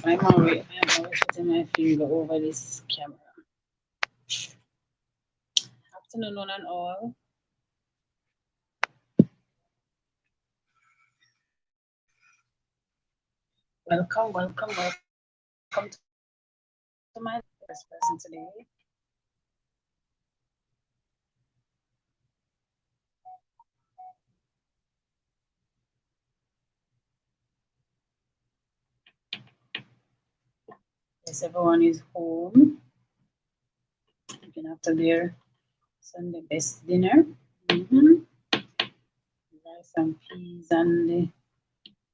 I'm always putting my finger over this camera. Afternoon, one and all. Welcome to my first person today. Yes, everyone is home looking after their Sunday best dinner. Rice and peas and the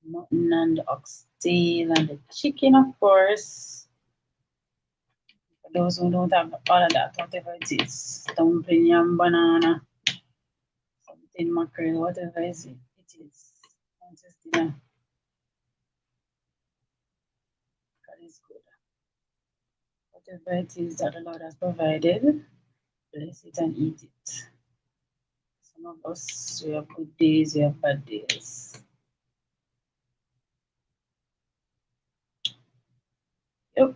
mutton and the oxtail and the chicken, of course. For those who don't have all of that, whatever it is, dumpling, yam, banana, something mackerel, whatever it is, once it's dinner, God is good. Whatever it is that the Lord has provided, bless it and eat it. Some of us, we have good days, we have bad days. Yep.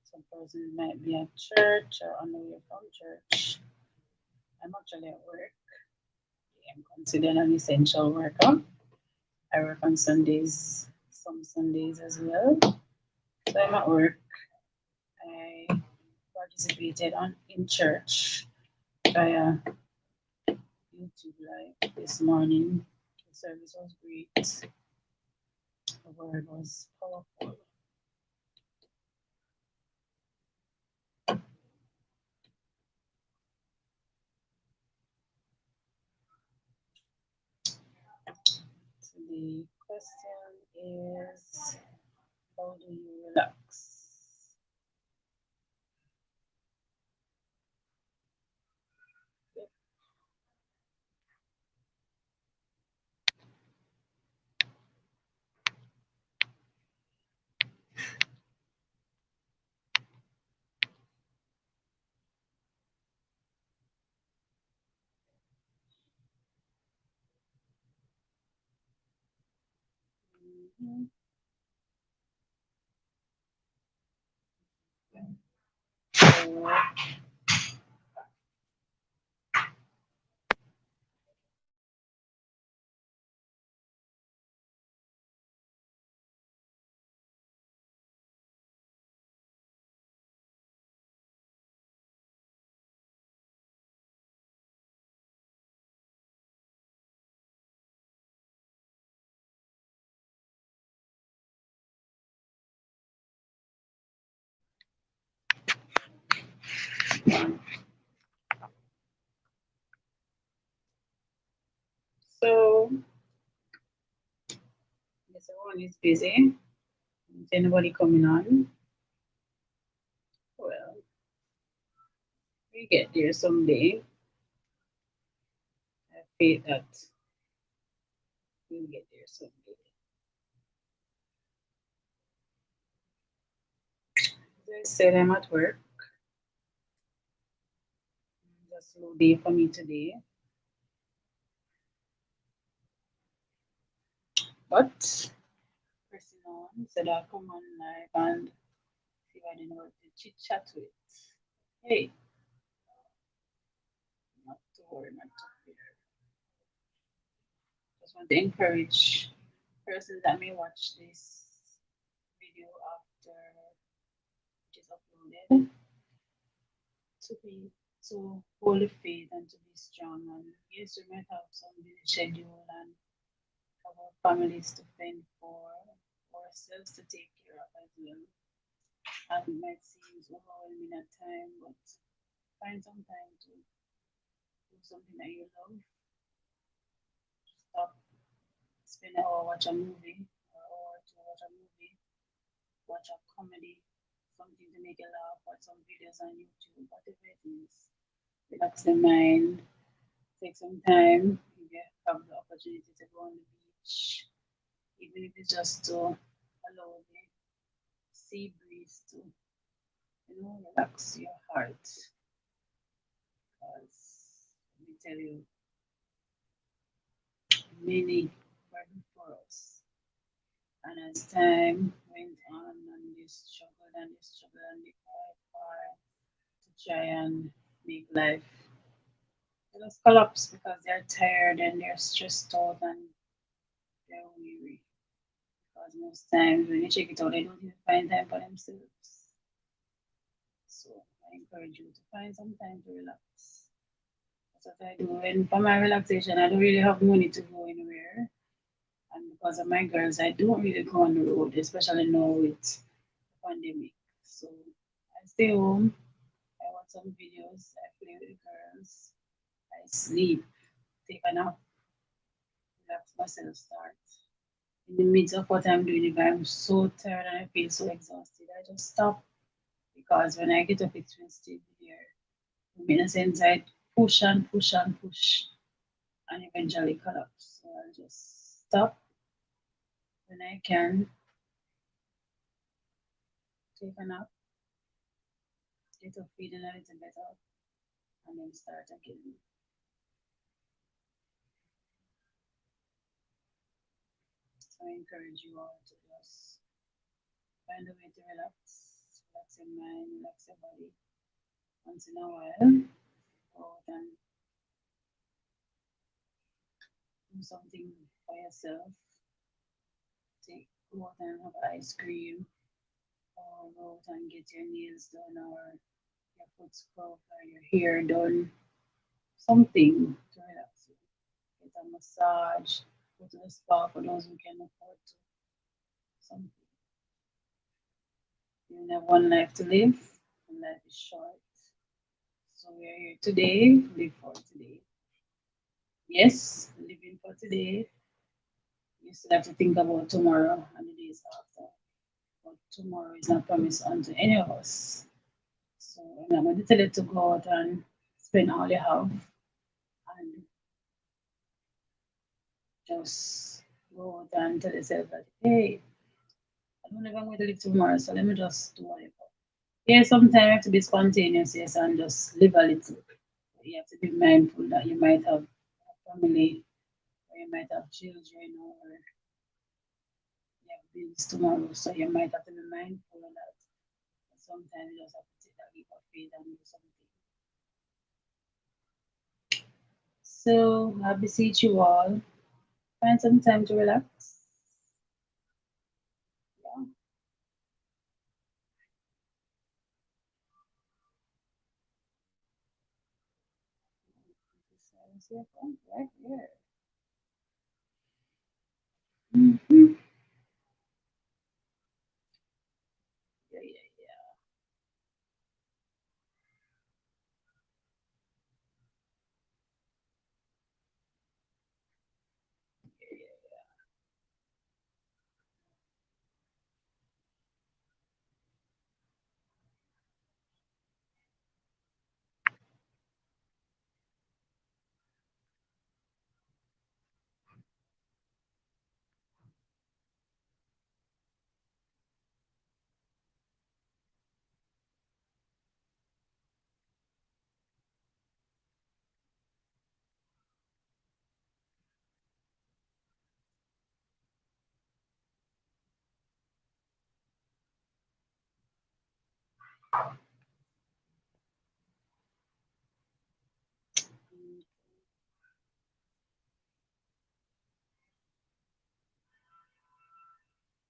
Some persons might be at church or on the way from church. I'm actually at work. I'm considered an essential worker. I work on Sundays, some Sundays as well. So I'm at work. I participated in church via YouTube Live this morning. The service was great. The word was powerful. So the question is, how do you relax? Yep. Mhm. So, so yes, everyone is busy. Is anybody coming on? Well, we get there someday. I have faith that we'll get there someday. As I said, I'm at work. It's a slow day for me today. But pressing on, said I'll come on live and see if I didn't want to chit chat with. Hey, not to worry, not to fear. Just want to encourage persons that may watch this video after it is uploaded to be to hold the faith and to be strong. And yes, we might have some busy schedule and have our families to fend for, ourselves to take care of as well. And it might seem overwhelming at times, but find some time to do something that you love. Stop, spend an hour, watch a movie, or to watch a movie, watch a comedy, something to make you laugh, watch some videos on YouTube, whatever it is. Relax the mind, take some time, if you have the opportunity to go on the beach, even if it's just to allow the sea breeze to relax your heart. Because let me tell you, many were before us. And as time went on, and they struggled and they struggled and they cried hard to try and make life, they just collapse because they're tired and they're stressed out and they're weary. Because most times when you check it out, they don't even find time for themselves. So I encourage you to find some time to relax. That's what I do. And for my relaxation, I don't really have money to go anywhere. And because of my girls, I don't really go on the road, especially now with the pandemic. So I stay home, I watch some videos, I play with the girls, I sleep, take a nap, relax myself, start. In the midst of what I'm doing, if I'm so tired and I feel so exhausted, I just stop. Because when I get up, it will still be there. In a sense, I push and push and push and eventually collapse. So I'll just stop when I can, take a nap, get up feeling a little better, and then start again. So I encourage you all to just find a way to relax your mind, relax your body once in a while. Go out and do something for yourself. Go out and have ice cream, or go out and get your nails done, or your foot scrub, or your hair done. Something to relax you. Get a massage, go to the spa for those who can afford to. Something. You only have one life to live, and life is short. So we are here today, live for today. Yes, living for today. You still have to think about tomorrow and the days after. But tomorrow is not promised unto any of us. So I'm not going to tell you to go out and spend all you have and just go out and tell yourself that, hey, I don't know if I'm going to live tomorrow, so let me just do whatever. Yeah, sometimes you have to be spontaneous, yes, and just live a little. You have to be mindful that you might have a family, or you might have children, or you have bills tomorrow, so you might have to be mindful of that. But sometimes you just have to take that leap of faith and do something. So I beseech you all, find some time to relax. Yeah, silence your phone right here. Mm-hmm. Yeah, yeah, yeah.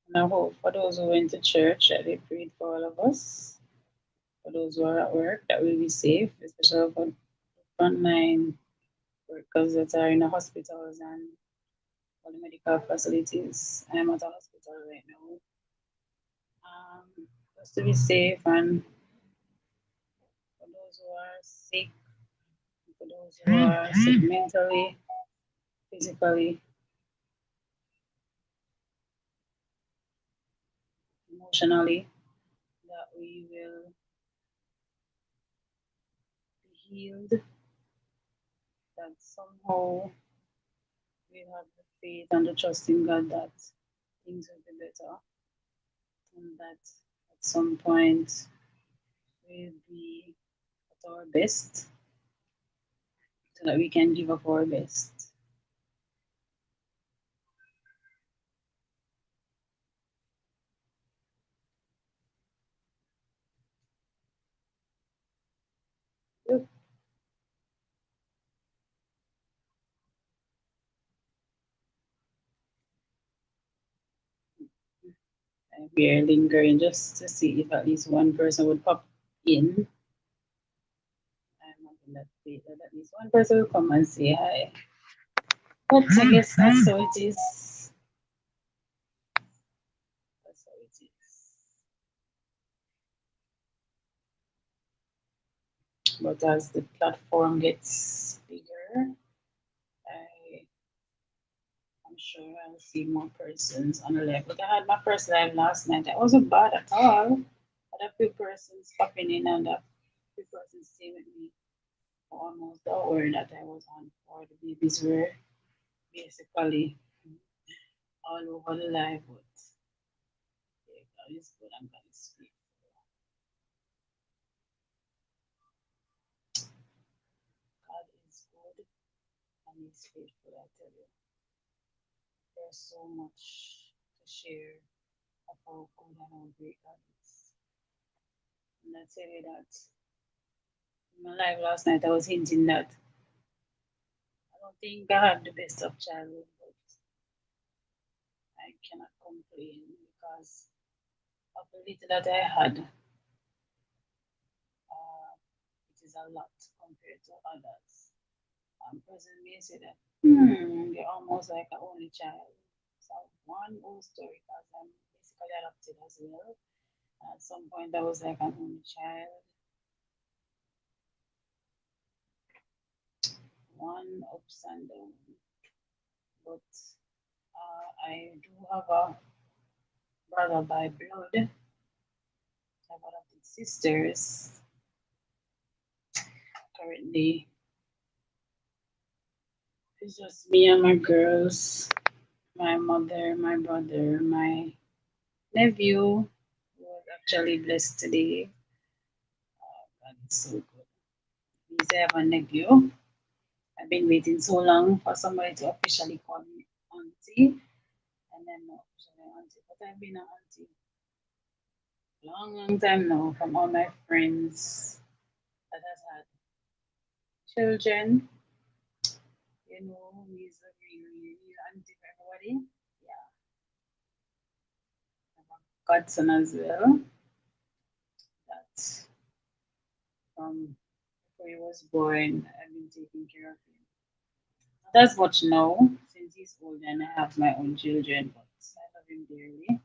And I hope for those who went to church that they prayed for all of us. For those who are at work, that we'll be safe, especially for frontline workers that are in the hospitals and all the medical facilities. I'm at a hospital right now. Just to be safe, and for those who are sick, for those who are sick mentally, physically, emotionally, that we will be healed, that somehow we have the faith and the trust in God that things will be better, and that at some point We'll be at our best so that we can give up our best. Yep. We are lingering just to see if at least one person would pop in. I'm hoping that at least one person will come and say hi. But I guess that's how it is. That's how it is. But as the platform gets bigger, I I'm sure I'll see more persons on the live. But I had my first live last night. It wasn't bad at all. I had a few persons popping in and a few persons staying with me for almost the hour that I was on for. The babies were basically all over the live, but yeah, God is good and God is faithful. God is good and He's faithful, I tell you. There's so much to share of how good and how great God is. And I tell you that in my life last night, I was hinting that I don't think I had the best of childhood, but I cannot complain because of the little that I had. It is a lot compared to others. Person may say that, you're almost like an only child. So one old story because I'm basically adopted as well. At some point, I was like an only child. One ups and downs, but I do have a brother by blood. I have adopted sisters. Currently, it's just me and my girls, my mother, my brother, my nephew, who was actually blessed today. God is so good. Means I have a nephew. I've been waiting so long for somebody to officially call me auntie, and then not officially auntie, but I've been an auntie long, long time now from all my friends that has had children. You know, he's a really, really auntie for everybody. Yeah, I have a godson as well. That from before he was born, I've been taking care of him. Not as much now since he's old and I have my own children, but I love him dearly.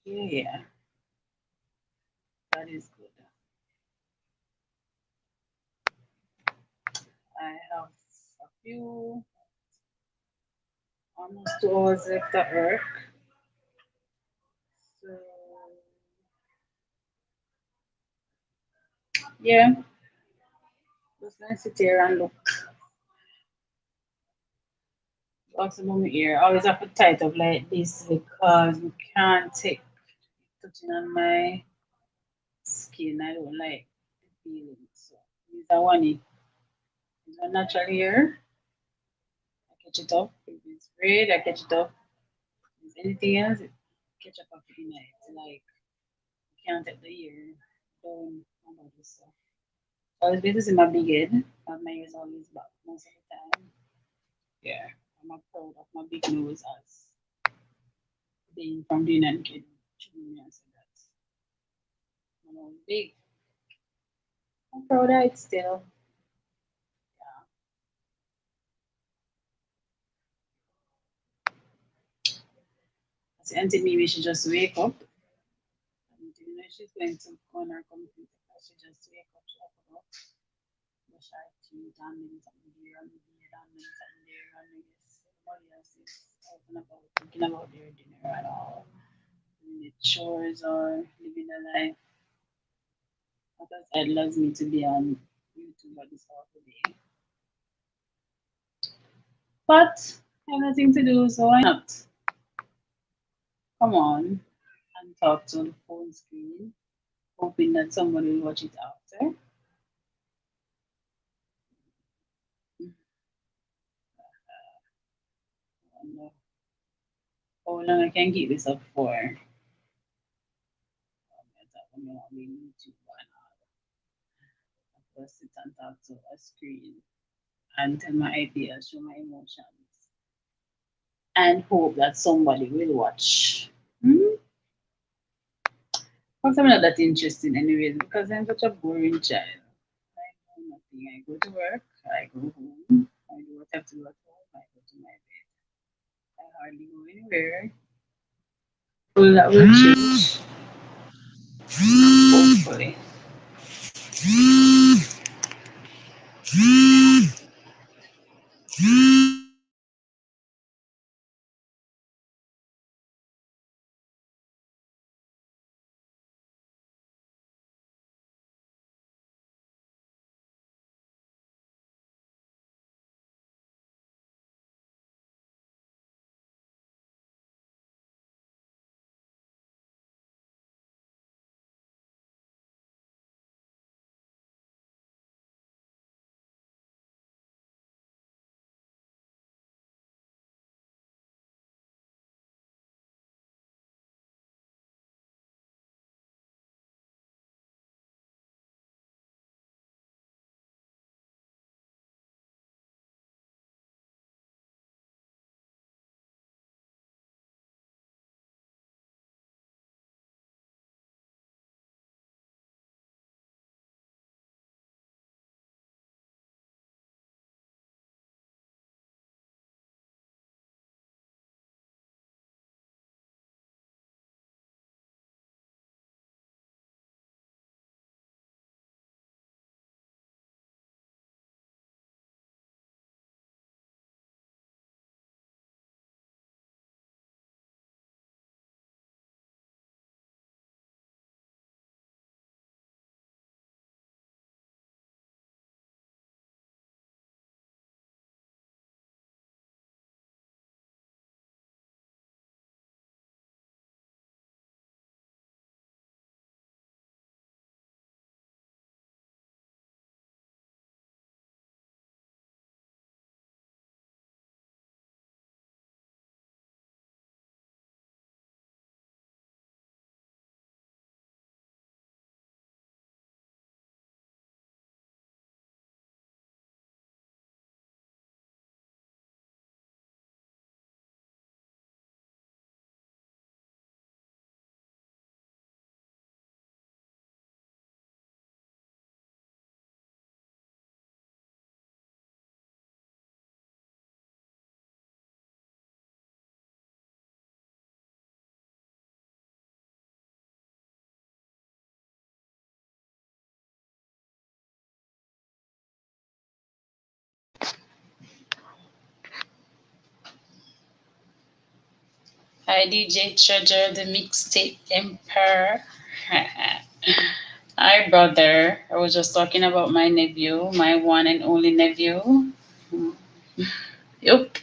Yeah, yeah, that is good. I have a few, almost 2 hours left at work. So, yeah, just gonna sit here and look. Maximum ear. I always have to tight up like this because you can't take touching on my skin. I don't like the feeling. So, use that one. It's a natural hair. I catch it up. If it's red, I catch it up. If it's anything else, it catch up after the night. Like, you can't take the ear down about this stuff. Always better in my big head, but my ears always back most of the time. Yeah, I'm not proud of my big nose as being from the United Kingdom. Children and say that my nose big. I'm proud of it still. Yeah. I say Auntie Mimi, she just wake up. And you know she's going to go on her computer. She just wake up, she have to go brush her teeth and then something there and there and then something there and I guess everybody else is out and about thinking about their dinner and all. Doing the chores or living a life. Because it allows me to be on YouTube at this hour today. But I have nothing to do, so why not? Come on. talk to the phone screen, hoping that somebody will watch it after. I don't know how long I can keep this up for. YouTube and sit and talk to a screen and tell my ideas, show my emotions, and hope that somebody will watch. Hmm? Because I'm not that interesting anyways, because I'm such a boring child. I do nothing. I go to work, I go home, I do what I have to do at home, I go to my bed. I hardly go anywhere. Hopefully that will change. Hopefully. Hi DJ Treasure, the mixtape emperor. Hi brother. I was just talking about my nephew, my one and only nephew. Yup.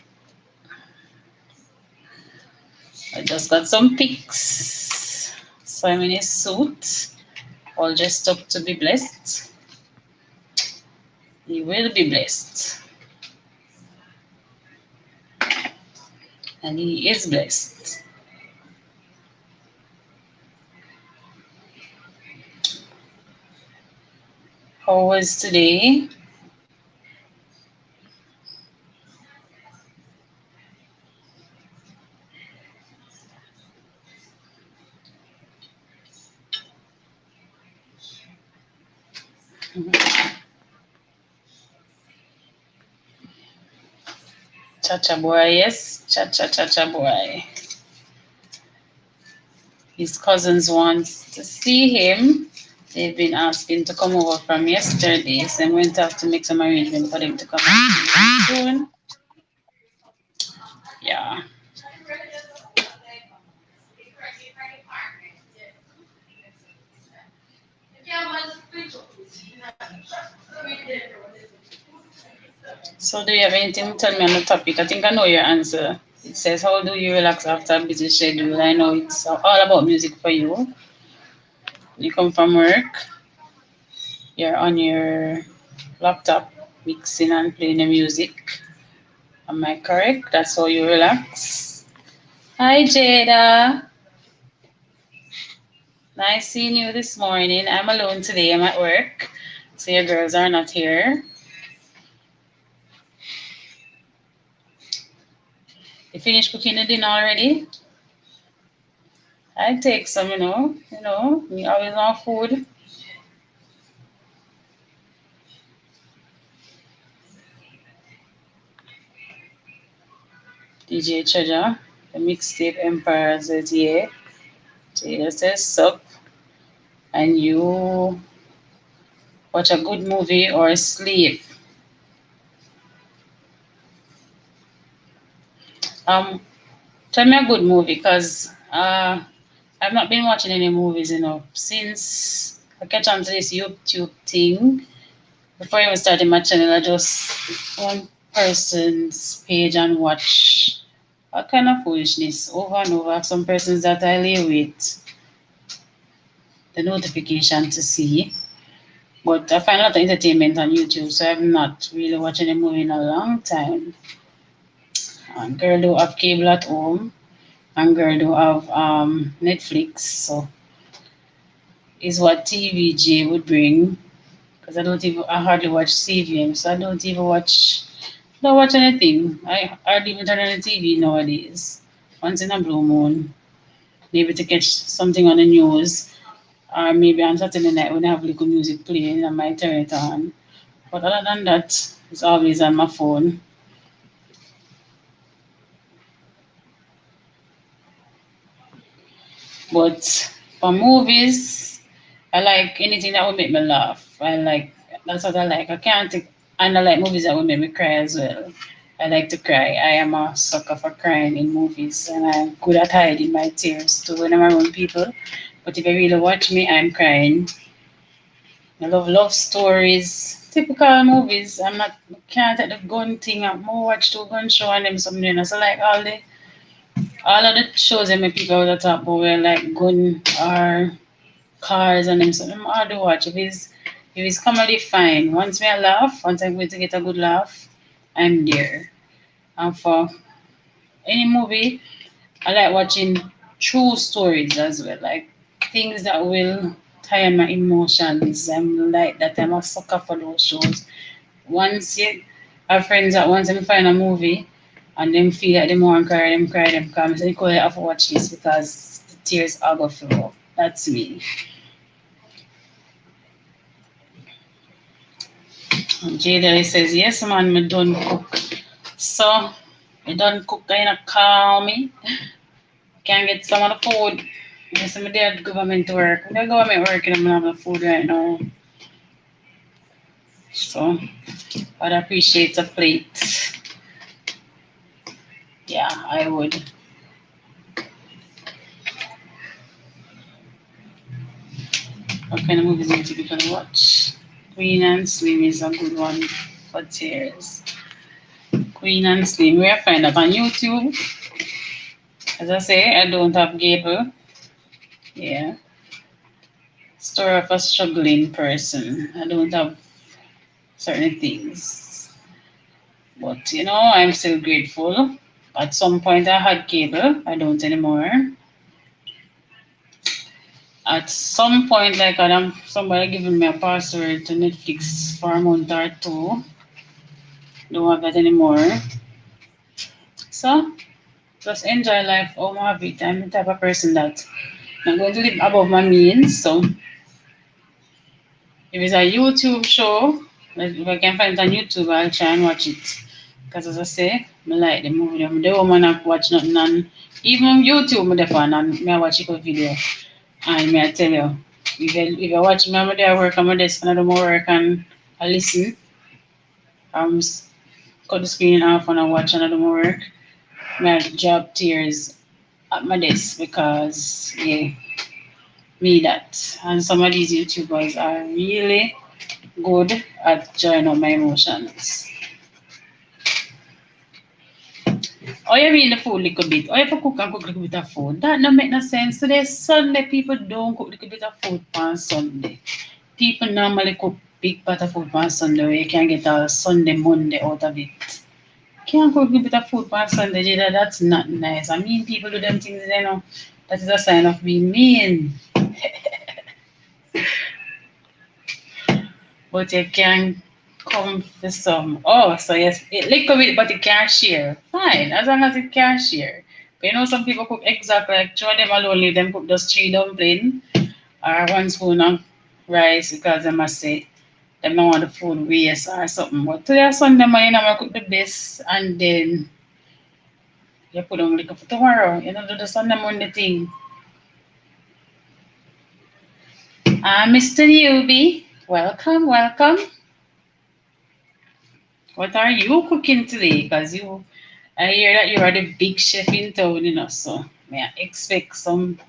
I just got some pics. So I'm in a suit, all dressed up to be blessed. He will be blessed. And he is blessed. How was today? Cha-cha boy, yes. Cha-cha boy. His cousins want to see him. They've been asking to come over from yesterday, so I'm going to have to make some arrangement for them to come soon. Yeah. So do you have anything to tell me on the topic? I think I know your answer. It says, how do you relax after a busy schedule? I know it's all about music for you. You come from work, you're on your laptop mixing and playing the music. Am I correct? That's how you relax. Hi, Jada. Nice seeing you this morning. I'm alone today. I'm at work, so your girls are not here. You finished cooking the dinner already? I take some, we always want food. DJ Treasure, the mixtape Empire says, yeah. Jada says, sup. And you watch a good movie or sleep. Tell me a good movie, because I've not been watching any movies, since I catch on to this YouTube thing. Before I even started my channel, I just one person's page and watch all kind of foolishness over and over. Some persons that I lay with the notification to see. But I find a lot of entertainment on YouTube, so I've not really watched any movie in a long time. And girl do have cable at home, and girl do have Netflix, so is what TVJ would bring. Because I hardly watch CVM, so I don't watch anything. I hardly even turn on the TV nowadays. Once in a blue moon, maybe to catch something on the news, or maybe on Saturday night when I have little music playing, I might turn it on. But other than that, it's always on my phone. But for movies, I like anything that will make me laugh. That's what I like. And I like movies that will make me cry as well. I like to cry. I am a sucker for crying in movies, and I'm good at hiding my tears too when I'm around people. But if you really watch me, I'm crying. I love love stories, typical movies. Can't take the gun thing. I'm more watch two gun show and them something. So like all of the shows that make people that talk about where like gun or cars and them something. I'm hard to watch. If it's comedy, fine. Once I'm going to get a good laugh, I'm there. And for any movie, I like watching true stories as well, like things that will tie on my emotions. I'm like that. I'm a sucker for those shows. Once you have friends that once them find a movie and them feel like them want to cry, them cry. So you call it, I have to watch this because the tears are going to flow. That's me. Jada says, yes, man, me done cook. So, me done cook, kind of call me. Can get some of the food. Yes, I'm there at government work. I'm government work and I'm having food right now. So, I'd appreciate a plate. Yeah, I would. What kind of movies do you typically watch? Queen and Slim is a good one for tears. Queen and Slim, where I find that on YouTube. As I say, I don't have cable. Yeah. Story of a struggling person. I don't have certain things. But I'm still grateful. At some point I had cable. I don't anymore. At some point, like somebody giving me a password to Netflix for a month or two. Don't have that anymore. So just enjoy life how I have it. I'm the type of person that I'm going to live above my means. So if it's a YouTube show, like if I can find it on YouTube, I'll try and watch it. Because as I say, I like the movie. I'm the woman I watch nothing on even on YouTube, I fan and I watch a video. And I tell you, if I watch me, I'm there work on my desk and I do more work and I listen. I'm cut the screen off and I watch and I do more work. My job tears at my desk because yeah, me that. And some of these YouTubers are really good at drawing up my emotions. Oh, you mean the food little bit? Oh, you have to cook and cook a little bit of food. That don't make no sense. Today Sunday, people don't cook a little bit of food on Sunday. People normally cook big pot of food on Sunday where you can get all Sunday, Monday out of it. Can't cook a bit of food on Sunday, Jada. That's not nice. I mean, people do them things, you know. That is a sign of being mean. But you can come for some. Oh, so yes, it liquor it, but it can't share. Fine, as long as it can share. But you know, some people cook exactly like two of them alone, leave them cook just three dumpling or one spoon of rice because they must say them don't want the food waste or something. But today, Sunday morning, I'm gonna cook the best and then you put on liquor for tomorrow. You know, do the Sunday Monday thing. Mr. Newbie, welcome, welcome. What are you cooking today? Because I hear that you are the big chef in town, you know, so may I expect some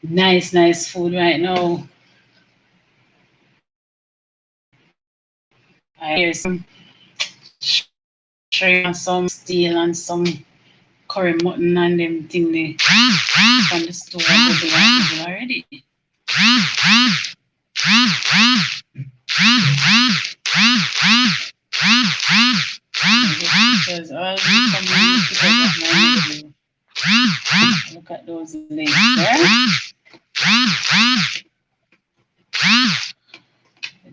nice, nice food right now. I hear some shrimp and some steel and some curry mutton and them thing they from the store already. Because all these coming because of my nephew. Look at those legs there.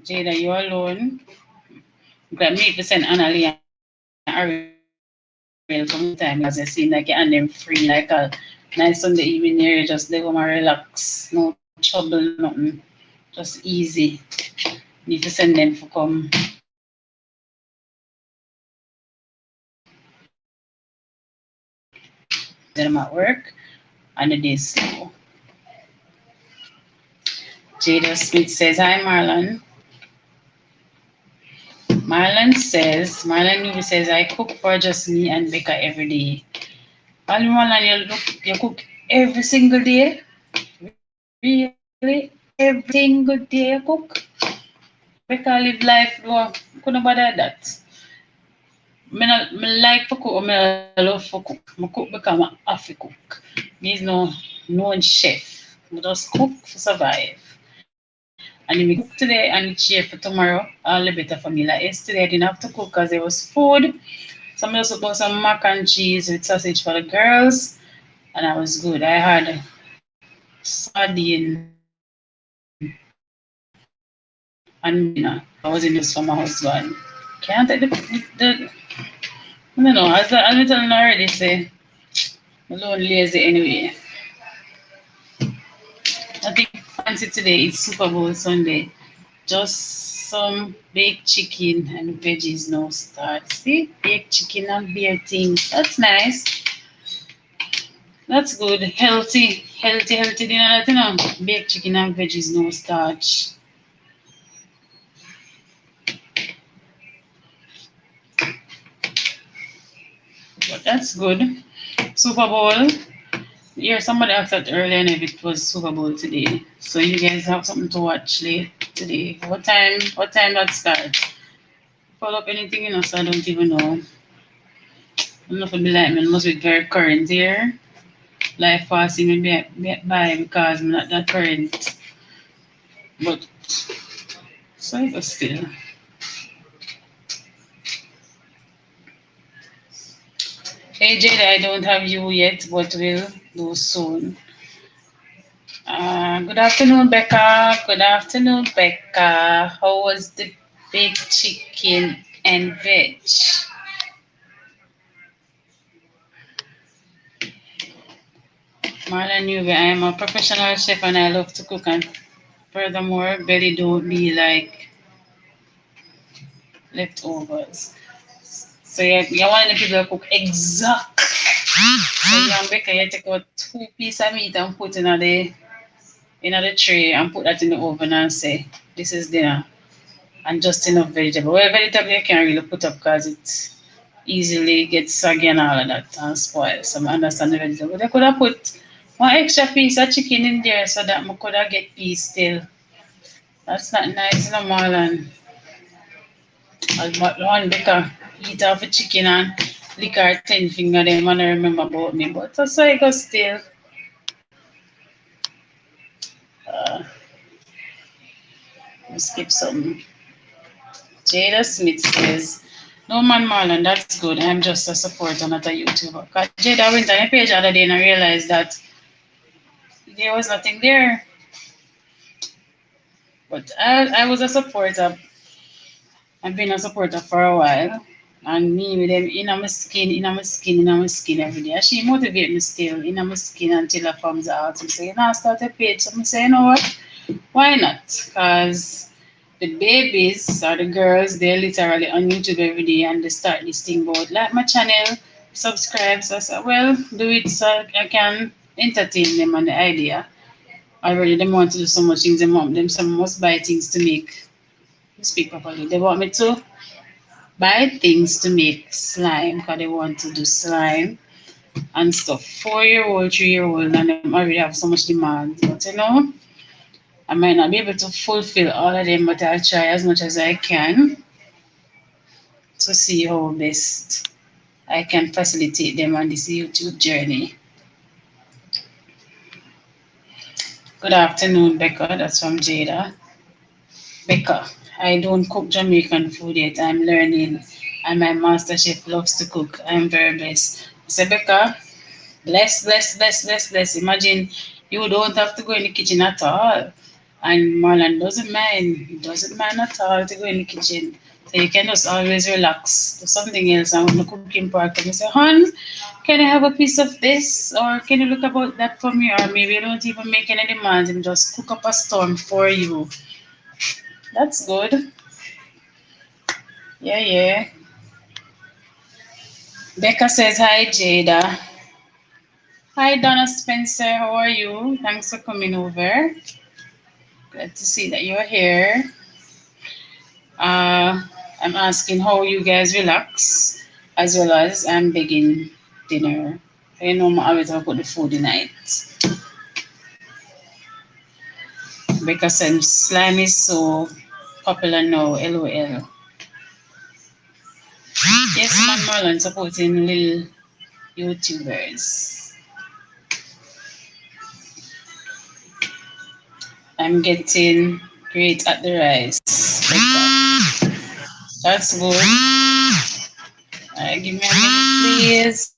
Jada, you alone. Got me to send Annalie and Ariel from time because they seem like you're on them free like a nice Sunday evening here. You just live home and relax. No trouble, nothing. Just easy. Need to send them for come them at work and the day slow. Jada Smith says, hi Marlon. Marlon Newby says, I cook for just me and Becca every day. Well, Marlon, you cook every single day? Really? Every single day you cook? Becca live life, no, couldn't bother that. Me like to cook, me love to cook. Me cook because I have to cook. Me is no chef. Me just cook for survive. And if me cook today and it's here for tomorrow, all the better for me. Like yesterday, I didn't have to cook because there was food. So I just put some mac and cheese with sausage for the girls, and I was good. I had sardine and dinner. I was in this for my husband. Can't take the I don't know. As I telling you already, say I'm a little lazy anyway. Nothing fancy today. It's Super Bowl Sunday. Just some baked chicken and veggies no start. See, baked chicken and beer things. That's nice. That's good. Healthy dinner. That you know, baked chicken and veggies no starch. But that's good. Super Bowl. Yeah, somebody asked that earlier and if it was Super Bowl today. So you guys have something to watch late today. What time that starts? Follow up anything, so I don't even know. I don't know if it be like me, it must be very current here. Life passing me by because I'm not that current. But so it was still. Hey Jada, I don't have you yet, but we'll do soon. Good afternoon, Becca. Good afternoon, Becca. How was the baked chicken and veg? Marla Newby, I am a professional chef and I love to cook. And furthermore, belly don't be like leftovers. So you want the people to cook exact. So you and Becca, you take out 2 pieces of meat and put in the tray and put that in the oven and say, this is dinner. And just enough vegetable. Well, vegetable you can't really put up because it easily gets soggy and all of that and spoil. So I understand the vegetable. They could have put one extra piece of chicken in there so that I could have get peace still. That's not nice no more than one because eat off the chicken and lick her 10 finger them and I remember about me. But that's why I go still. Uh, we skip something. Jada Smith says, no man Marlon, that's good. I'm just a supporter, not a YouTuber. Because Jada went on a page the other day and I realized that there was nothing there. But I was a supporter. I've been a supporter for a while. And me with them in my skin, in my skin, in my skin every day. And she motivate me still in my skin until her comes out and say, you know, start a page. So I say, you know what? Why not? Because the babies or the girls, they're literally on YouTube every day and they start this thing about like my channel, subscribe. So I said, well, do it so I can entertain them on the idea. Already they want to do so much things, they want them some must buy things to make speak properly. They want me to buy things to make slime because they want to do slime and stuff. 4 year old, 3 year old, and them already have so much demand. But you know, I might not be able to fulfill all of them, but I'll try as much as I can to see how best I can facilitate them on this YouTube journey. Good afternoon, Becca. That's from Jada. Becca, I don't cook Jamaican food yet. I'm learning, and my master chef loves to cook. I'm very blessed. So, Becca, bless, bless, bless, bless, bless. Imagine you don't have to go in the kitchen at all. And Marlon doesn't mind. He doesn't mind at all to go in the kitchen. So you can just always relax, do something else. And when the cooking part comes, you say, Hon, can I have a piece of this? Or can you look about that for me? Or maybe you don't even make any demands and just cook up a storm for you. That's good. Yeah, yeah. Becca says, hi, Jada. Hi, Donna Spencer. How are you? Thanks for coming over. Glad to see that you're here. Uh, I'm asking how you guys relax, as well as I'm begging dinner. You know, I always have put the food in it because slime is so popular now. LOL. Yes, man, Marlon supporting little YouTubers. I'm getting great at the rice. That's good. Give me a minute, please.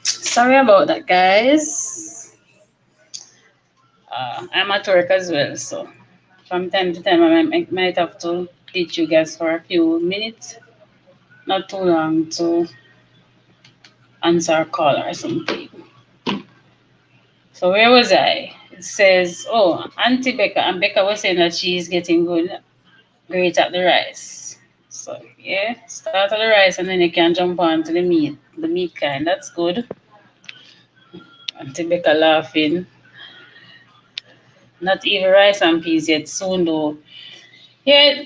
Sorry about that, guys. I'm at work as well, so from time to time I might have to teach you guys for a few minutes, not too long, to answer a call or something. So where was I? It says, oh, Auntie Becca, and Becca was saying that she's getting great at the rice. So yeah, start at the rice and then you can jump on to the meat kind. That's good. Auntie Becca laughing. Not even rice and peas yet, soon though. Yeah,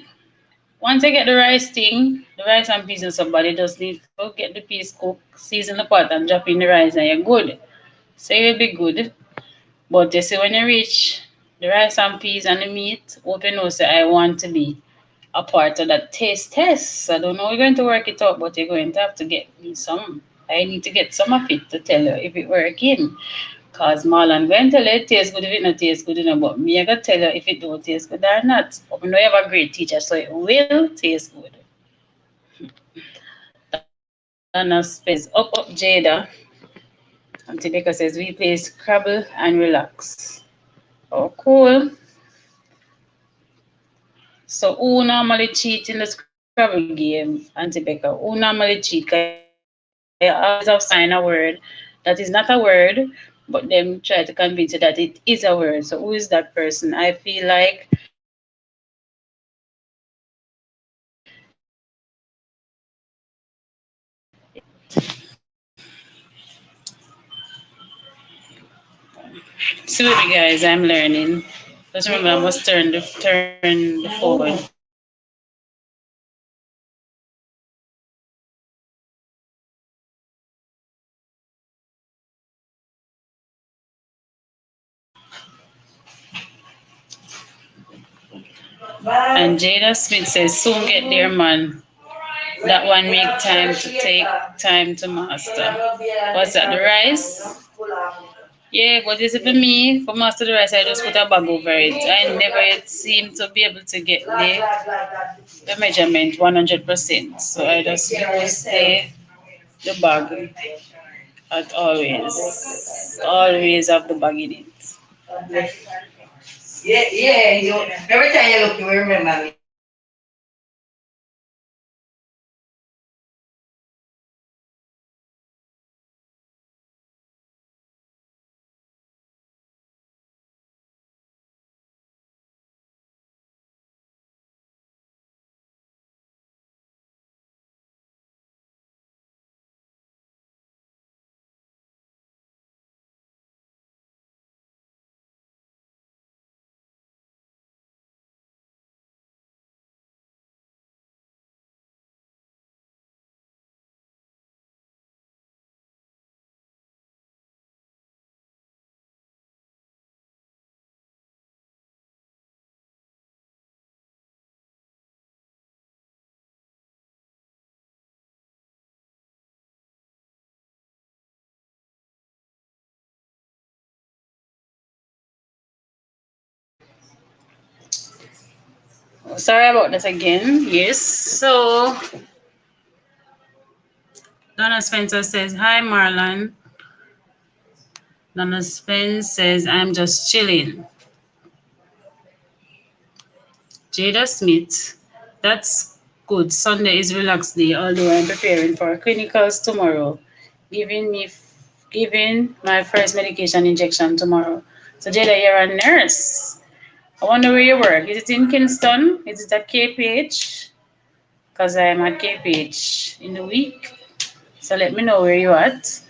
once I get the rice thing, the rice and peas and somebody just need to get the peas cooked, season the pot and drop in the rice and you're good. So you'll be good. But you see when you reach the rice and peas and the meat, open nose say I want to be a part of that taste test. I don't know we're going to work it out, but you're going to have to get me some. I need to get some of it to tell you if it working. Cause Marlon going to tell you it tastes good if it not taste good enough, but me I gotta tell you if it don't taste good or not. But we know you have a great teacher, so it will taste good. Donna says, up Jada. And Tibeka says, we play Scrabble and relax. Oh, cool. So who normally cheat in the Scrabble game, Auntie Becca? Who normally cheat? Because you always have sign a word that is not a word, but them try to convince you that it is a word. So who is that person? I feel like it's see what you guys I'm learning. Just remember I must turn the phone. And Jada Smith says, soon get there, man. That one make time to take time to master. What's that, the rice? Yeah, but is it for me? For master the rice, I just put a bag over it. I never yet seem to be able to get the measurement 100%. So I just use the bag at always. Always have the bag in it. Yeah, yeah. Every time you look, you remember me. Sorry about that again. Yes. So Donna Spencer says, hi Marlon. Donna Spence says, I'm just chilling. Jada Smith, that's good. Sunday is relaxed day, although I'm preparing for clinicals tomorrow. Giving me giving my first medication injection tomorrow. So Jada, you're a nurse. I wonder where you work. Is it in Kingston? Is it at KPH? Because I'm at KPH in the week. So let me know where you're at.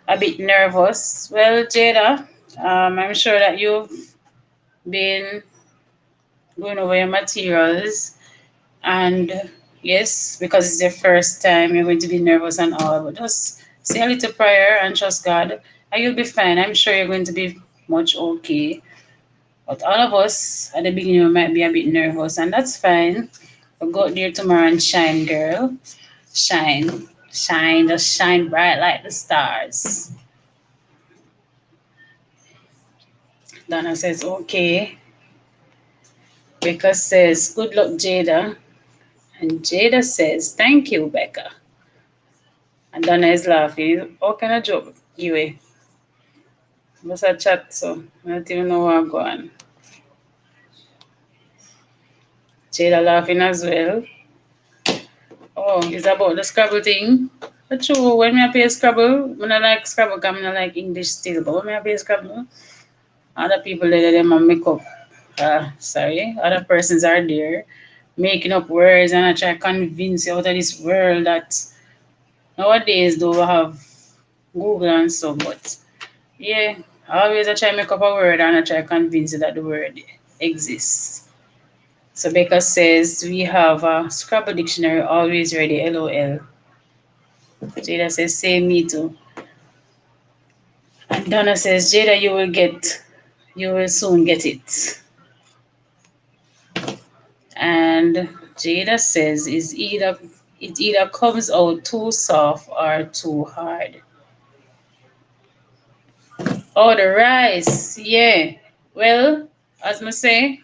A bit nervous. Well, Jada, I'm sure that you've been going over your materials, and yes, because it's your first time, you're going to be nervous and all, but just say a little prayer and trust God, and you'll be fine. I'm sure you're going to be much okay. But all of us at the beginning we might be a bit nervous, and that's fine. We'll go out there tomorrow and shine, girl. Shine, shine, just shine bright like the stars. Donna says, okay. Becca says, good luck, Jada. And Jada says, thank you, Becca. And Donna is laughing. How can I joke? Anyway, just a chat, so I don't even know where I'm going. Jada laughing as well. Oh, it's about the Scrabble thing. But true, when I play Scrabble, when I like Scrabble, because I don't like English still. But when I play Scrabble, other people that them and make up. Other persons are there making up words and I try to convince you out of this world that nowadays though we have Google and so, but yeah, always I try to make up a word and I try to convince you that the word exists. So Becca says we have a Scrabble dictionary always ready, LOL. Jada says, same me too. And Donna says, Jada, you will soon get it. And Jada says, it either comes out too soft or too hard. Oh, the rice, yeah. Well, as I say,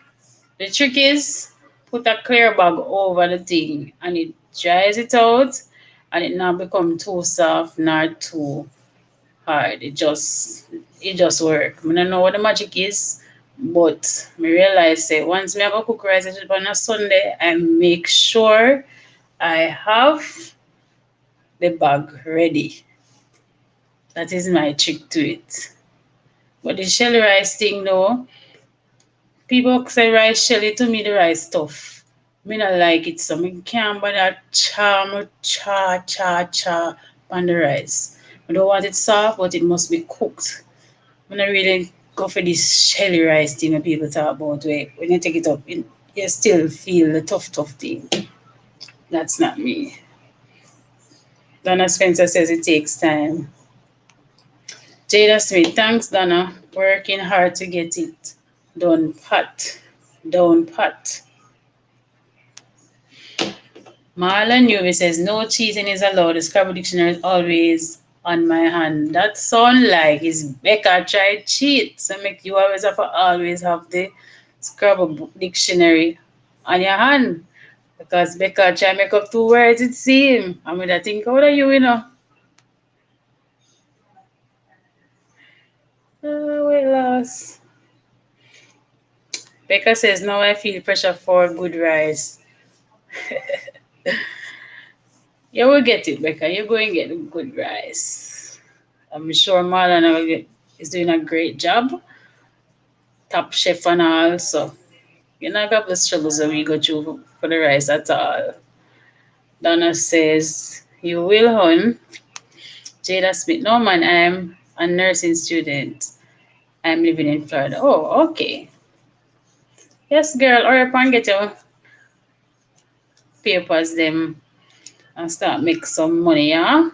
the trick is put a clear bag over the thing and it dries it out and it not become too soft nor too hard. It just work. I don't know what the magic is, but I realize say once me have a cook rice on a Sunday, I make sure I have the bag ready. That is my trick to it. But the shelly rice thing though, people say rice shelly to me the rice tough. Me not like it so me can't bother cha on the rice. I don't want it soft but it must be cooked. I don't really go for this shelly rice thing that people talk about where when you take it up you still feel the tough thing. That's not me. Donna Spencer says it takes time. Jada Smith, thanks Donna. Working hard to get it done pat. Down pat. Marlon Newby says no cheating is allowed. The Scrabble dictionary is always on my hand. That sound like is Becca tried cheat. So make you always have the Scrabble dictionary on your hand. Because Becca try make up two words it seem. I mean I think how are you, you know? Wait loss. Becca says now I feel pressure for good rice. You will get it, Becca. You're going to get good rice. I'm sure Marlon is doing a great job. Top chef and all. So you're not going to have the struggles that we go through for the rice at all. Donna says, you will, hon. Jada Smith, no man, I'm a nursing student. I'm living in Florida. Oh, okay. Yes, girl. Or you can get your papers them and start make some money, yeah?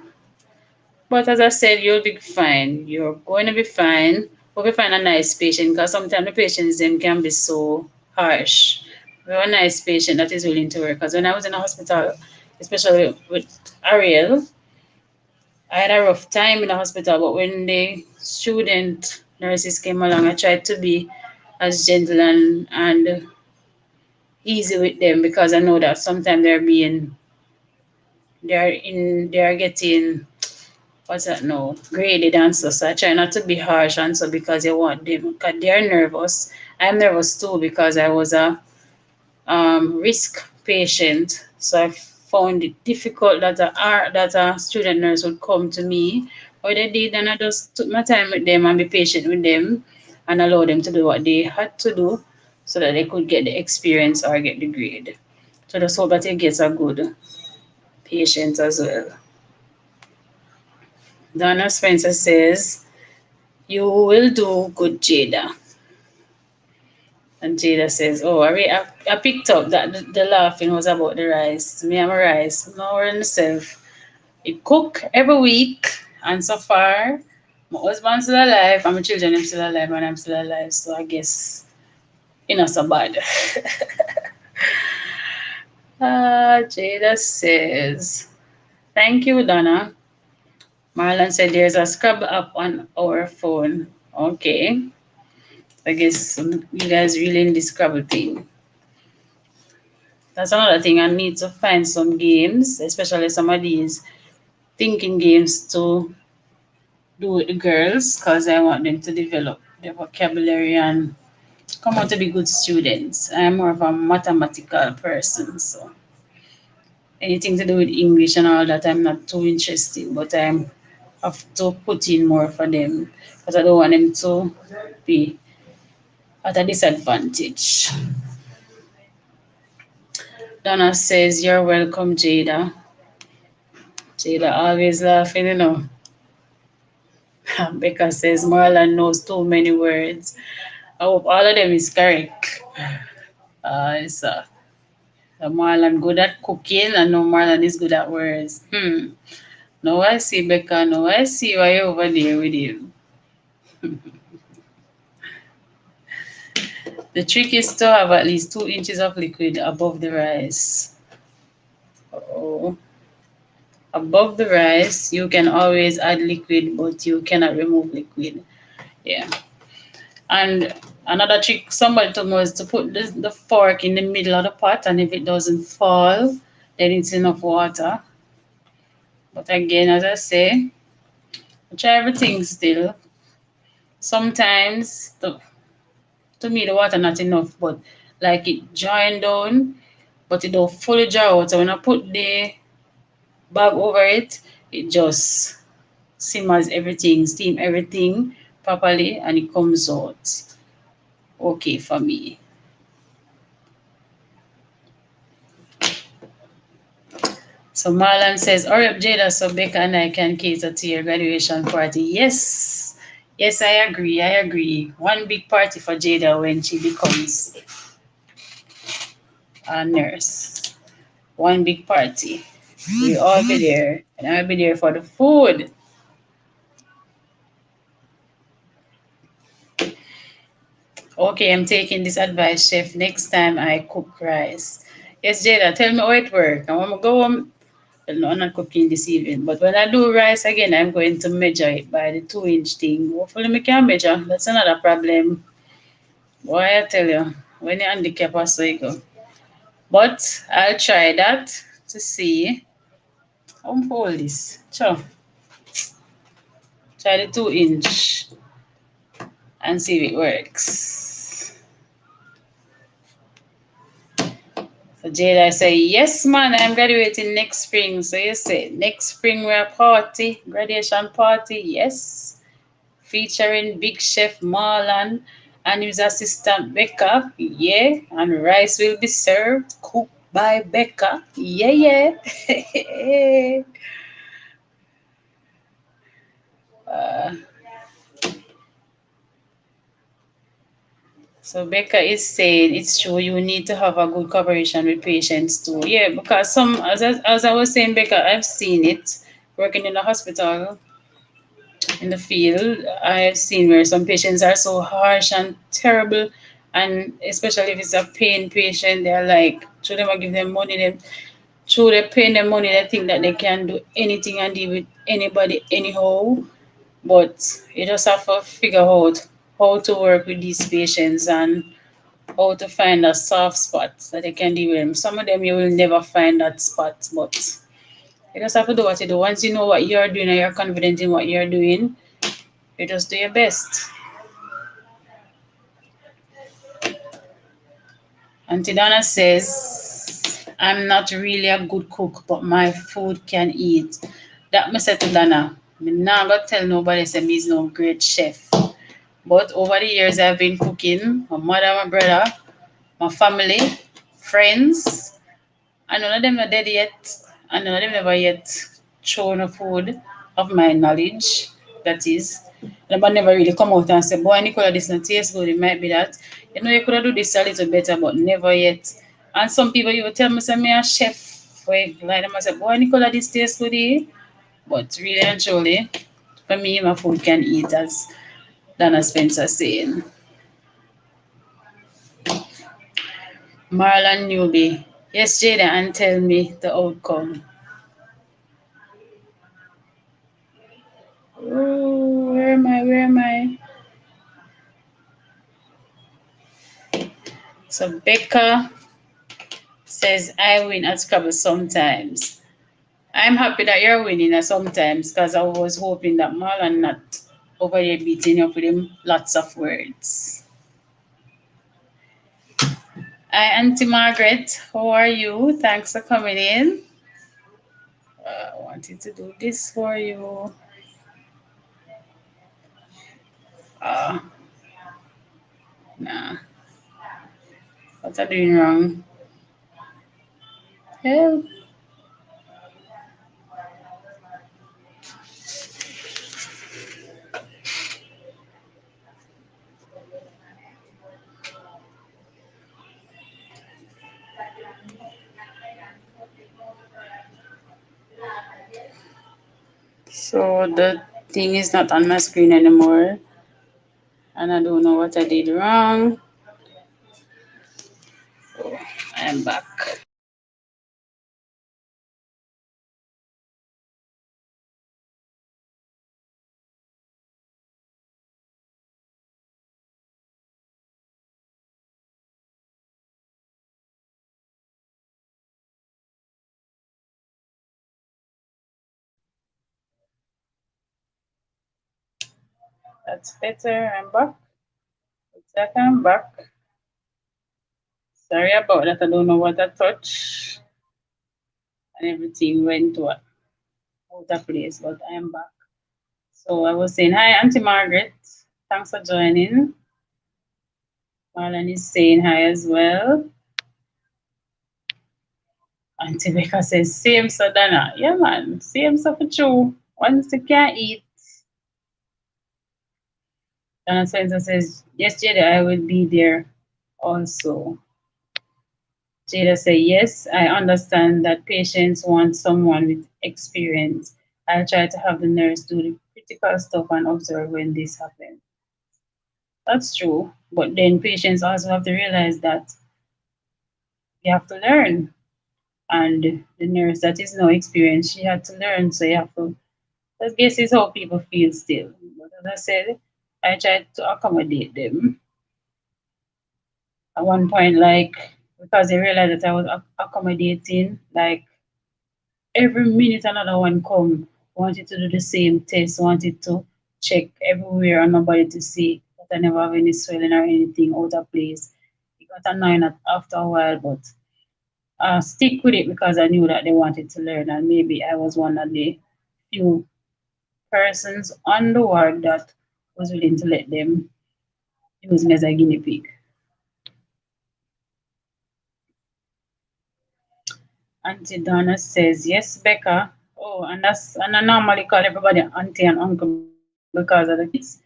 But as I said, you'll be fine. You're going to be fine. Hope you find a nice patient because sometimes the patients them can be so harsh. We have a nice patient that is willing to work. Because when I was in the hospital, especially with Ariel, I had a rough time in the hospital. But when the student nurses came along, I tried to be as gentle and easy with them because I know that sometimes they're getting what's that no graded and so. So I try not to be harsh and so because you want them because they're nervous. I'm nervous too because I was a risk patient. So I found it difficult that a student nurse would come to me. What they did, and I just took my time with them and be patient with them and allow them to do what they had to do so that they could get the experience or get the grade. So just hope that it gets a good patient as well. Donna Spencer says, you will do good, Jada. And Jada says, oh, I picked up that the laughing was about the rice. Me and my rice. No, we're in the self. It cook every week. And so far, my husband's still alive and my children are still alive and I'm still alive. So I guess it's not so bad. Jada says, thank you, Donna. Marlon said there's a Scrabble app on our phone. Okay. I guess you guys really in the Scrabble thing. That's another thing. I need to find some games, especially some of these thinking games to do with the girls because I want them to develop their vocabulary and come out to be good students. I'm more of a mathematical person, so anything to do with English and all that, I'm not too interested, but I'm have to put in more for them because I don't want them to be at a disadvantage. Donna says, "You're welcome, Jada." Jada always laughing, you know. Becca says, "Marlon knows too many words." I hope all of them is correct. So Marlon good at cooking, and no Marlon is good at words. Now I see Becca. Now I see why you're over there with him. The trick is to have at least 2 inches of liquid above the rice. Oh, above the rice, you can always add liquid, but you cannot remove liquid. Yeah. And another trick somebody told me was to put the fork in the middle of the pot, and if it doesn't fall, then it's enough water. But again, as I say, try everything still. Sometimes, to me, the water not enough, but like it drying down, but it don't fully dry out. So when I put the bag over it, it just simmers everything, steam everything properly, and it comes out okay for me. So Marlon says, hurry up, Jada, so Becca and I can cater to your graduation party. Yes, yes, I agree. I agree. One big party for Jada when she becomes a nurse. One big party. We'll all be there, and I'll be there for the food. Okay, I'm taking this advice, chef. Next time I cook rice. Yes, Jada, tell me how it works. I want to go home. Well, no, I'm not cooking this evening, but when I do rice again, I'm going to measure it by the 2 inch thing. Hopefully, I can measure. That's another problem. Why I tell you, when you handicap us, so you go. But I'll try that to see. How hold this? Sure. Try the 2 inch and see if it works. So Jada say, yes, man, I'm graduating next spring. So you say, next spring we're party, graduation party, yes. Featuring Big Chef Marlon and his assistant Becca, yeah. And rice will be served, cooked by Becca, yeah, yeah. uh, So Becca is saying it's true you need to have a good cooperation with patients too. Yeah, because some as I was saying, Becca, I've seen it working in the hospital in the field. I have seen where some patients are so harsh and terrible, and especially if it's a pain patient, they're like, should them give them money, them through they paying them money, they think that they can do anything and deal with anybody anyhow. But you just have to figure out how to work with these patients and how to find a soft spot that they can deal with them. Some of them you will never find that spot, but you just have to do what you do. Once you know what you're doing and you're confident in what you're doing, you just do your best. Auntie Donna says, I'm not really a good cook, but my food can eat. That me say to Donna. Me not gonna tell nobody say me's no great chef. But over the years I've been cooking, my mother, my brother, my family, friends, and none of them are dead yet, and none of them never yet shown a food of my knowledge. That is, but never really come out and say, "Boy, Nicola, this not taste good. It might be that you know you could have do this a little better, but never yet." And some people you will tell me, "Say me a chef." Wait, like them I say, "Boy, Nicola, this tastes good." But really and truly, for me, my food can eat, as Donna Spencer saying. Marlon Newby, yes, Jada, and tell me the outcome. Oh, where am I? Where am I? So Becca says, I win at Scrabble sometimes. I'm happy that you're winning at sometimes because I was hoping that Marlon not over here beating you up with him lots of words. Hi, Auntie Margaret. How are you? Thanks for coming in. I wanted to do this for you. Uh, nah, what am I doing wrong? Help. So the thing is not on my screen anymore, and I don't know what I did wrong. So I am back. That's better. I'm back. Looks like I'm back. Sorry about that. I don't know what I touched, and everything went to out of place, but I am back. So I was saying, hi, Auntie Margaret. Thanks for joining. Marlon is saying hi as well. Auntie Becca says, same so Dana. Yeah, man, same so for true. Once you can't eat. Dana Spencer says, yes, Jada, I will be there also. Jada say, yes, I understand that patients want someone with experience. I'll try to have the nurse do the critical stuff and observe when this happens. That's true. But then patients also have to realize that you have to learn. And the nurse that is no experienced, she had to learn. So you have to, I guess is how people feel still. But as I said, I tried to accommodate them. At one point, like, because they realized that I was accommodating, like, every minute another one come, wanted to do the same test, wanted to check everywhere and nobody to see that I never have any swelling or anything out of place. It got annoying after a while, but stick with it because I knew that they wanted to learn, and maybe I was one of the few persons on the ward that was willing to let them use me as a guinea pig. Auntie Donna says, yes, Becca. Oh, and I normally call everybody auntie and uncle because of the kids,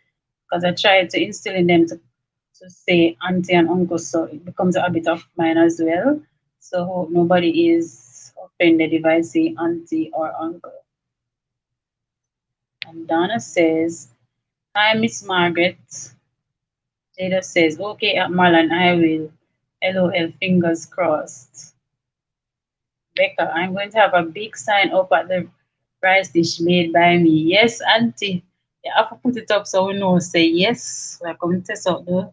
because I try to instill in them to say auntie and uncle, so it becomes a habit of mine as well. So nobody is offended if I say auntie or uncle. And Donna says, hi, Miss Margaret. Jada says, okay, Marlon, I will. LOL, fingers crossed. Becca, I'm going to have a big sign up at the rice dish made by me. Yes, Auntie. You have to put it up so we know, say yes. We're going to test out the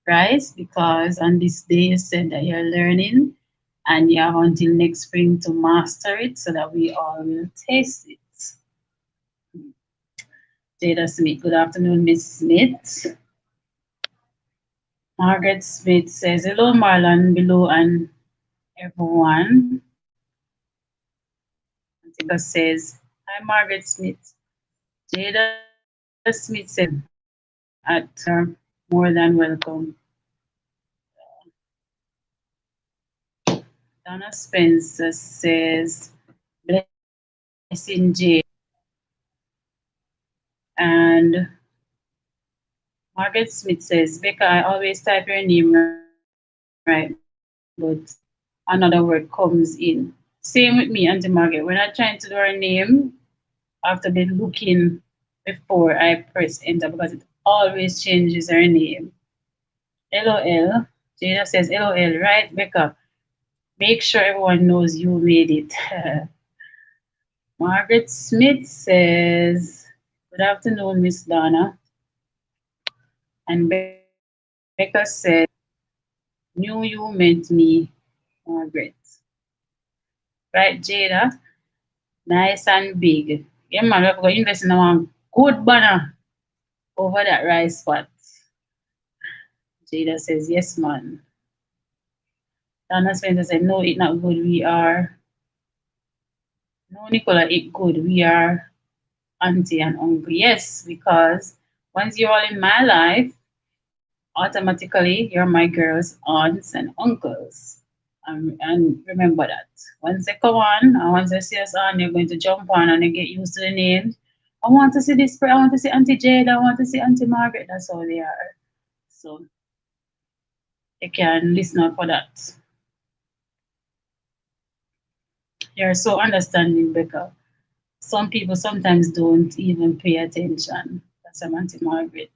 rice because on this day you said that you're learning and you have until next spring to master it so that we all will taste it. Jada Smith, good afternoon, Miss Smith. Margaret Smith says, hello, Marlon, below, and everyone. Antigua says, hi, Margaret Smith. Jada Smith says, at more than welcome. Donna Spencer says, blessing Jade. And Margaret Smith says, Becca, I always type your name right, but another word comes in. Same with me, Auntie Margaret. When I'm trying to do her name, after been looking before I press enter because it always changes her name. LOL. Jada says, LOL, right, Becca? Make sure everyone knows you made it. Margaret Smith says, good afternoon, Miss Donna. And Becca says, knew you meant me, Margaret. Right, Jada? Nice and big. Yeah, man, we're going to invest in one good banner over that rice pot. Jada says, yes, man. Donna Spencer said, no, it not good. We are. No, Nicola, it good. We are auntie and uncle. Yes, because once you're all in my life, automatically you're my girls, aunts, and uncles. And remember that. Once they come on, and once they see us on, they're going to jump on and they get used to the names. I want to see this, I want to see Auntie Jade, I want to see Auntie Margaret. That's how they are. So you can listen out for that. You're so understanding, Becca. Some people sometimes don't even pay attention. That's Auntie Margaret.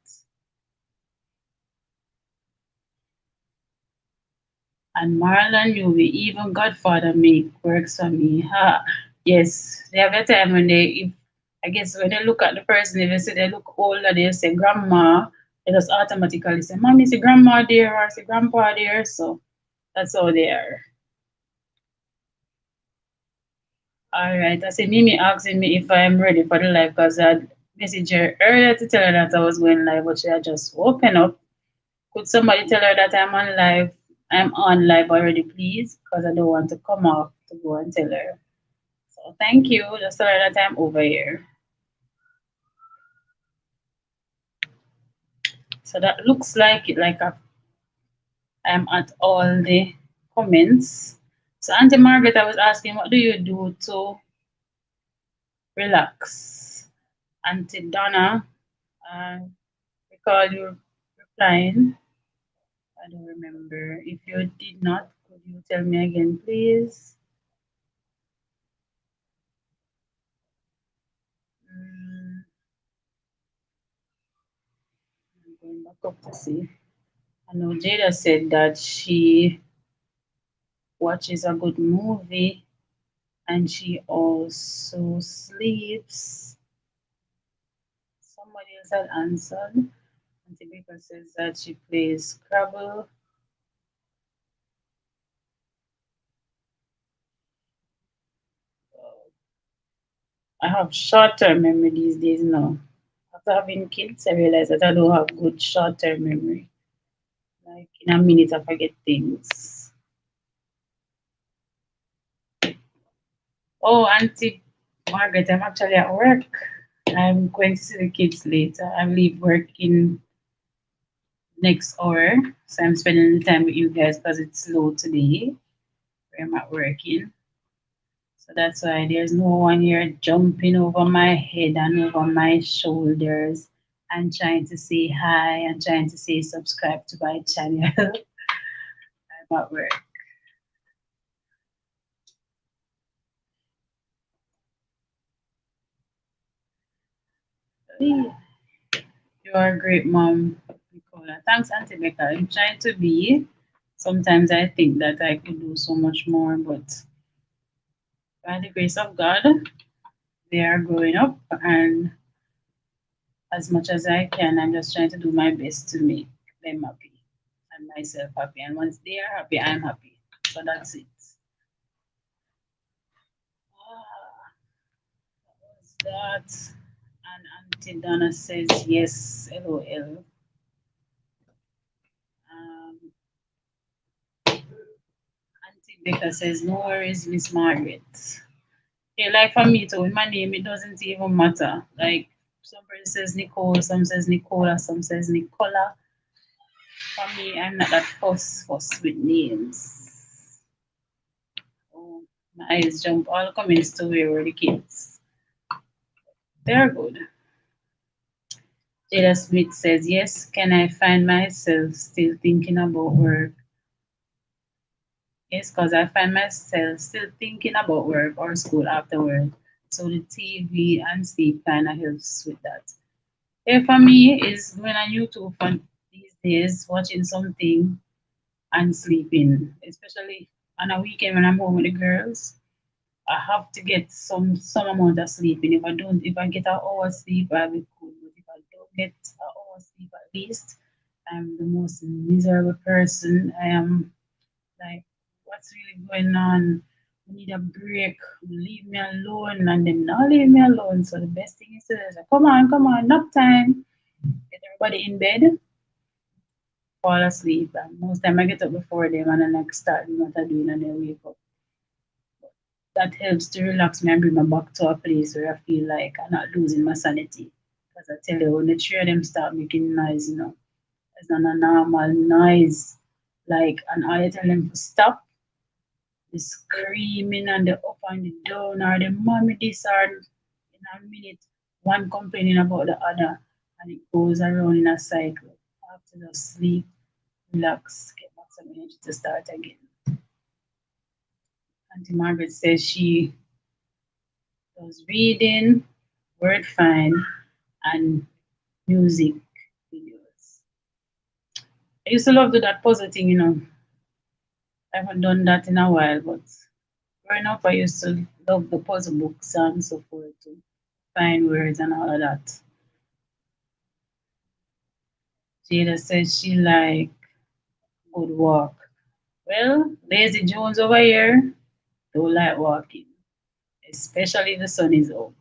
And Marlon knew me, even Godfather make works for me. Ha. Yes, there have a time when they, if, I guess when they look at the person, if they say they look older, they say grandma, they just automatically say, Mommy, is grandma there or is grandpa there? So that's how they are. All right. I say Mimi asking me if I'm ready for the live because I messaged her earlier to tell her that I was going live, but she had just woken up. Could somebody tell her that I'm on live? I'm on live already, please, because I don't want to come off to go and tell her. So thank you. Just tell her that I'm over here. So that looks like it, like I'm at all the comments. So Auntie Margaret, I was asking, what do you do to relax? Auntie Donna, I recall you replying. I don't remember. If you did not, could you tell me again, please? Mm, I'm going back up to see. I know Jada said that she watches a good movie and she also sleeps. Somebody else had answered. Auntie Baker says that she plays Scrabble. I have short-term memory these days now. After having kids, I realize that I don't have good short-term memory. Like in a minute, I forget things. Oh, Auntie Margaret, I'm actually at work. I'm going to see the kids later. I leave work in next hour, so I'm spending the time with you guys because it's slow today where I'm at working. So that's why there's no one here jumping over my head and over my shoulders and trying to say hi and trying to say subscribe to my channel. I'm at work. You are a great mom, Nicola. Thanks, Auntie Becca. I'm trying to be. Sometimes I think that I could do so much more, but by the grace of God, they are growing up, and as much as I can, I'm just trying to do my best to make them happy and myself happy. And once they are happy, I'm happy. So that's it. Ah, what was that? And Auntie Donna says yes, LOL. Um, Auntie Becca says no worries, Miss Margaret. Yeah, like for me too, with my name, it doesn't even matter. Like some person says Nicole, some says Nicola, some says Nicola. For me, I'm not that fuss with names. Oh, my eyes jump all comments to where were the kids. They're good. Jada Smith says, yes, can I find myself still thinking about work? Yes, because I find myself still thinking about work or school afterward. So the TV and sleep kind of helps with that. Yeah, for me, is when on YouTube for these days, watching something and sleeping, especially on a weekend when I'm home with the girls. I have to get some amount of sleep. And if I get an hour sleep, I'll be cool. But if I don't get an hour sleep at least, I'm the most miserable person. I am like, what's really going on? I need a break. Leave me alone. And them not leave me alone. So the best thing is to say, come on, nap time. Get everybody in bed, fall asleep. And most time I get up before them and then I start doing what I doing and then wake up. That helps to relax me and bring me back to a place where I feel like I'm not losing my sanity. Because I tell you, when the three of them start making noise, it's not a normal noise. Like, and I tell them to stop the screaming and the up and the down or the mommy this or in a minute, one complaining about the other, and it goes around in a cycle. I have to just sleep, relax, get back some energy to start again. Auntie Margaret says she does reading, word find, and music videos. I used to love do that puzzle thing. I haven't done that in a while, but growing up, I used to love the puzzle books and so forth to find words and all of that. Jada says she like good walk. Well, Lazy Jones over here don't like walking, especially if the sun is out.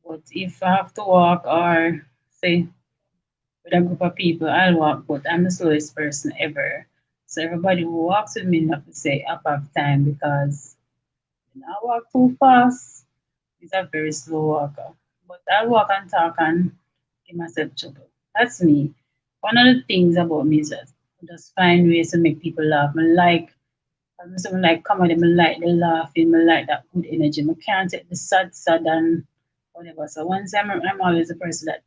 But if I have to walk or say with a group of people, I'll walk, but I'm the slowest person ever. So everybody who walks with me have to say up have time because when I walk too fast, it's a very slow walker. But I'll walk and talk and give myself trouble. That's me. One of the things about me is that I just find ways to make people laugh. I'm something like comedy, I like the laughing, I like that good energy. I can't take the sad and whatever. So once I'm always the person that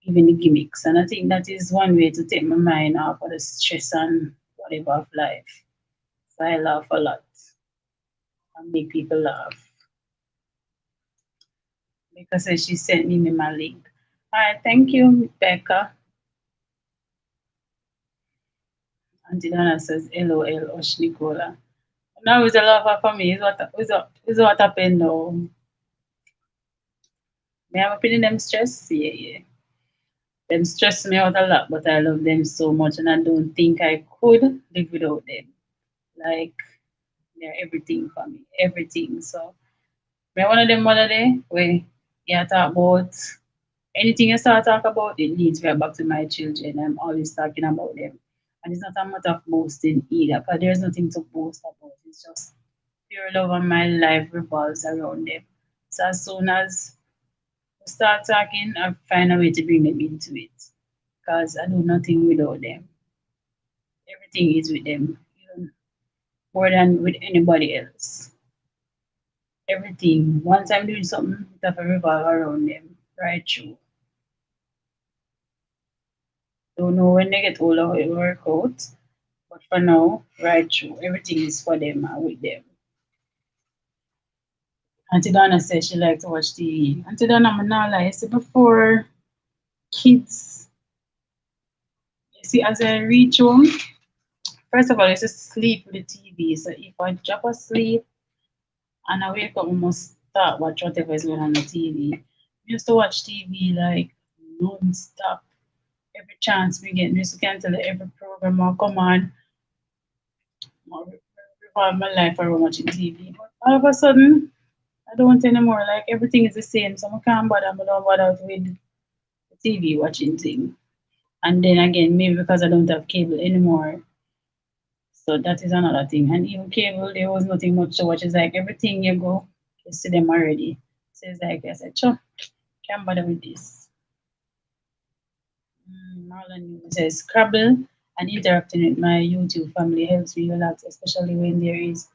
giving the gimmicks. And I think that is one way to take my mind off of the stress and whatever of life. So I laugh a lot and make people laugh. Because she sent me my link. All right, thank you, Becca. Auntie Donna says, LOL, Osh Nicola. Now it's a lover for me. Is what happened now. Me have a feeling them stress. Yeah, yeah. Them stress me out a lot, but I love them so much and I don't think I could live without them. Like they're everything for me. Everything. So me one of them mother day where you talk about anything you start talk about, it leads right back to my children. I'm always talking about them. And it's not a matter of boasting either, because there's nothing to boast about. It's just pure love and my life revolves around them. So as soon as we start talking, I find a way to bring them into it. Because I do nothing without them. Everything is with them, even more than with anybody else. Everything. Once I'm doing something, it have to revolve around them. Right through. Don't know when they get older how it work out. But for now, right through, everything is for them and with them. Auntie Donna says she likes to watch TV. Auntie Donna, I'm not lie. See, before kids, you see, as I reach home, first of all, I used to sleep with the TV. So if I drop asleep and I wake up, I must start watch whatever is going on the TV. We used to watch TV like non-stop. Every chance we get, we used to cancel every program or come on. Or revolve my life around watching TV. But all of a sudden, I don't anymore. Like everything is the same, so I can't bother. I don't bother with the TV watching thing. And then again, maybe because I don't have cable anymore, so that is another thing. And even cable, there was nothing much to watch. It's like everything you go, you see them already. So it's like I said, sure, can't bother with this. Marlon says Scrabble and interacting with my YouTube family helps me a lot, especially when there is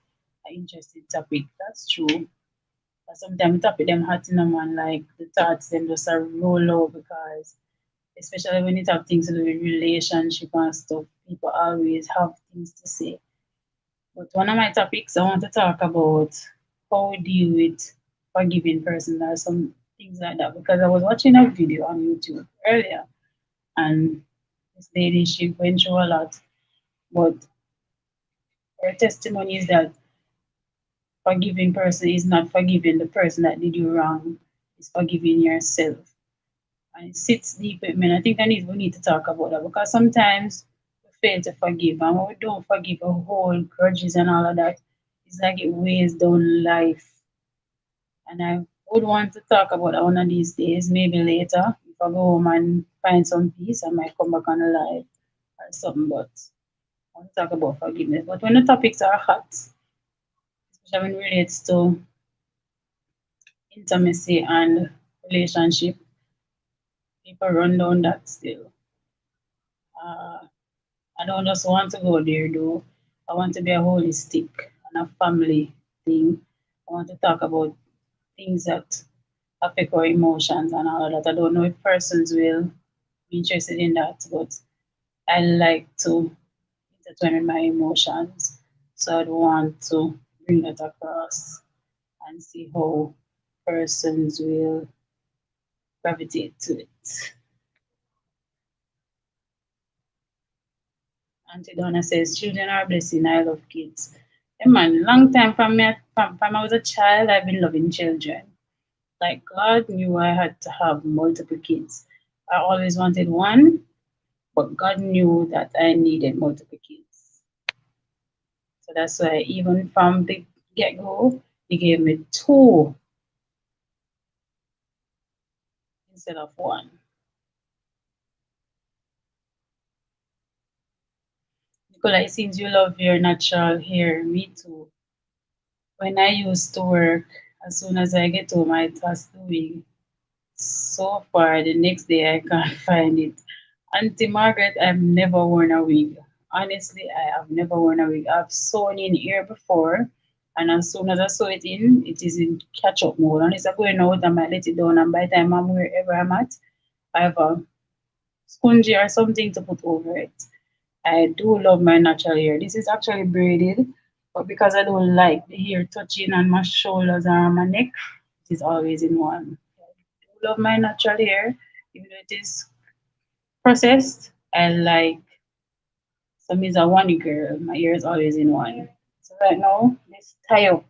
an interesting topic. That's true. But sometimes we topic them hot in them and like the thoughts them just a roll out because especially when it have things to do with relationship and stuff, people always have things to say. But one of my topics I want to talk about how we deal with forgiving person or some things like that because I was watching a video on YouTube earlier and this lady she went through a lot, but her testimony is that forgiving person is not forgiving the person that did you wrong, it's forgiving yourself. And it sits deep with me. And I think we need to talk about that because sometimes we fail to forgive, and when we don't forgive, we hold grudges and all of that. It's like it weighs down life. And I would want to talk about that one of these days, maybe later. If I go home and find some peace, I might come back on a live or something. But I want to talk about forgiveness. But when the topics are hot, especially when it relates to intimacy and relationship, people run down that still. Uh, I don't just want to go there though. I want to be a holistic and a family thing. I want to talk about things that affect our emotions and all of that. I don't know if persons will be interested in that, but I like to intertwine my emotions. So I'd want to bring that across and see how persons will gravitate to it. Auntie Donna says, children are a blessing. I love kids. Yeah, man, long time from I was a child, I've been loving children. Like God knew I had to have multiple kids. I always wanted one, but God knew that I needed multiple kids. So that's why even from the get go, He gave me two instead of one. Nicola, it seems you love your natural hair. Me too. When I used to work, as soon as I get home, I toss the wig. So far, the next day I can't find it. Auntie Margaret, I've never worn a wig. Honestly, I have never worn a wig. I've sewn in here before, and as soon as I sew it in, it is in catch up mode. Unless I'm going out, I might let it down, and by the time I'm wherever I'm at, I have a spongy or something to put over it. I do love my natural hair. This is actually braided, but because I don't like the hair touching on my shoulders or my neck, it is always in one. I do love my natural hair, even though it is processed. I like some is a one girl. My hair is always in one. So right now, let's tie up.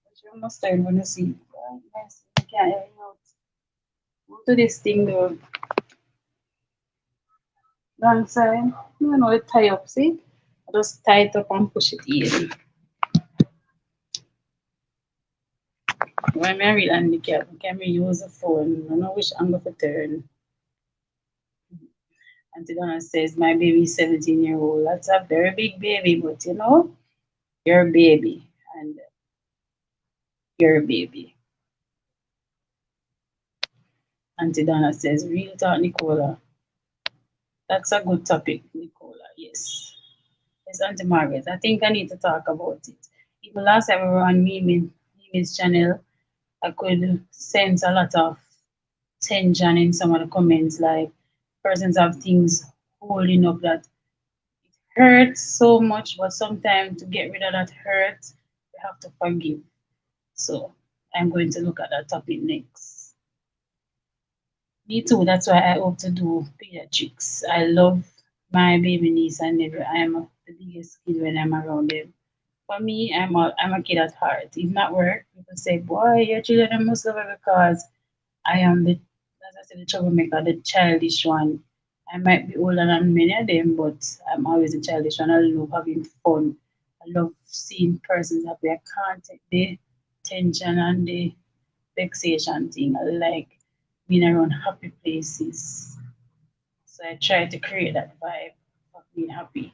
But you must start when you see. Yes, I can't help it out. Go to this thing though. One side. You know, it tie up, see? I just tie it up and push it in. When I read handicap, can we use a phone? I don't know which angle to turn. Auntie Donna says, my baby is 17-year old. That's a very big baby, but you know, you're a baby. And you're a baby. Auntie Donna says, real talk, Nicola. That's a good topic, Nicola. Yes. Yes, Auntie Margaret. I think I need to talk about it. Even last time we were on Mimi's channel, I could sense a lot of tension in some of the comments, like persons have things holding up that hurt so much, but sometimes to get rid of that hurt, you have to forgive. So I'm going to look at that topic next. Me too. That's why I hope to do pediatrics. I love my baby niece and nephew. I'm the biggest kid when I'm around them. For me, I'm a kid at heart. Even at work, people say, "Boy, your children must love it because I am the, as I said, the troublemaker, the childish one. I might be older than many of them, but I'm always the childish one. I love having fun. I love seeing persons happy. I can't take the tension and the vexation thing. I like being around happy places. So I try to create that vibe of being happy.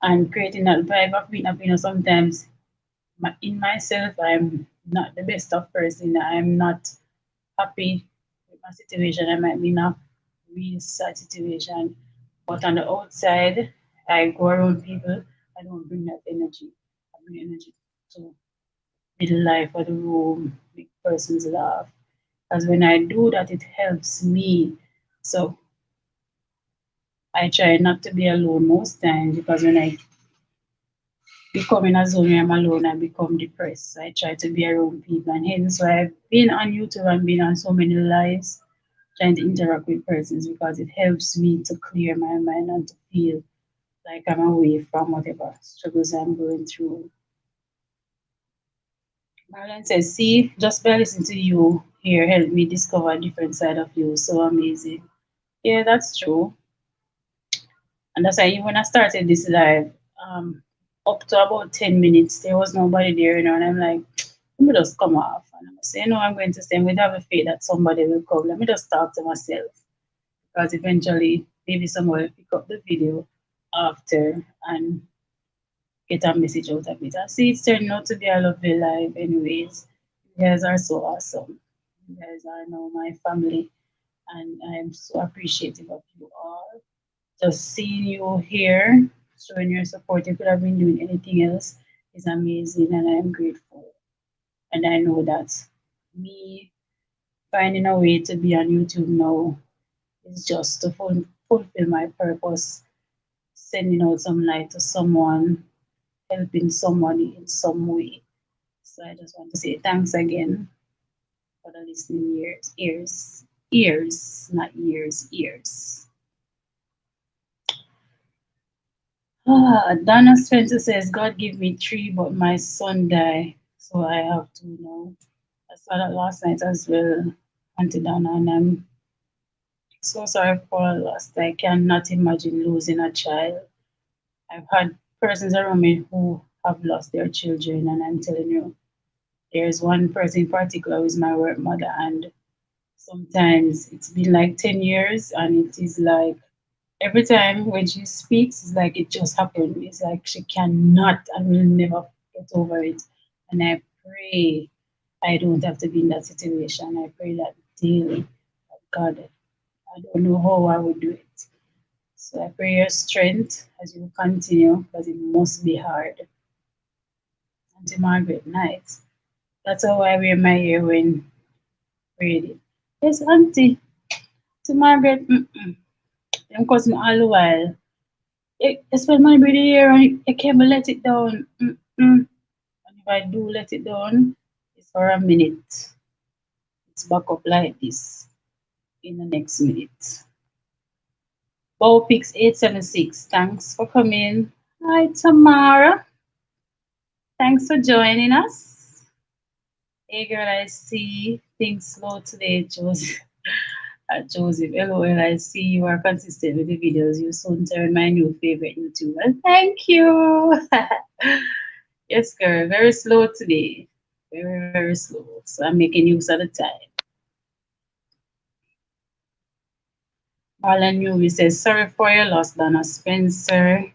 And creating that vibe of being happy, sometimes in myself, I'm not the best of person. I'm not happy with my situation. I might be in a real sad situation. But on the outside, I go around people, I don't bring that energy. I bring energy to the life of the room, make persons laugh. Because when I do that, it helps me. So I try not to be alone most times because when I become in a zone where I'm alone, I become depressed. So I try to be around people, and hence why I've been on YouTube and been on so many lives trying to interact with persons because it helps me to clear my mind and to feel like I'm away from whatever struggles I'm going through. Marlon says, see, just by listening to you here helped me discover a different side of you. So amazing. Yeah, that's true. And that's why even when I started this live, um, up to about 10 minutes. There was nobody there, and I'm like, let me just come off. And I'm saying, no, I'm going to stay. I'm going to have a faith that somebody will come. Let me just talk to myself. Because eventually, maybe someone will pick up the video after and get a message out of it. I see it's turning out to be a lovely life, anyways. You guys are so awesome. You guys are now my family, and I'm so appreciative of you all. Just seeing you here, showing your support, you could have been doing anything else, is amazing, and I'm grateful. And I know that me finding a way to be on YouTube now is just to fulfill my purpose, sending out some light to someone, helping somebody in some way. So I just want to say thanks again for the listening not years, ears. Donna Spencer says, God give me three, but my son died, so I have to know. I saw that last night as well, Auntie Donna, and I'm so sorry for our loss. I cannot imagine losing a child. I've had persons around me who have lost their children, and I'm telling you, there's one person in particular who is my work mother, and sometimes it's been like 10 years, and it is like every time when she speaks, it's like it just happened. It's like she cannot and will never get over it. And I pray I don't have to be in that situation. I pray that daily. God, I don't know how I would do it. So I pray your strength as you continue, because it must be hard. Auntie Margaret, night. That's how I wear my hair when braided. Yes, Auntie. To Margaret, them cousin all the while. You spend money braid the hair and you can't let it down. And if I do let it down, it's for a minute. It's back up like this in the next minute. Bowpix 876, thanks for coming. Hi, Tamara. Thanks for joining us. Hey, girl, I see things slow today, Joseph. Joseph, LOL, I see you are consistent with the videos. You soon turn my new favorite YouTuber. Thank you. Yes, girl, very slow today. Very, very slow. So I'm making use of the time. Marlon Newby says, sorry for your loss, Donna Spencer.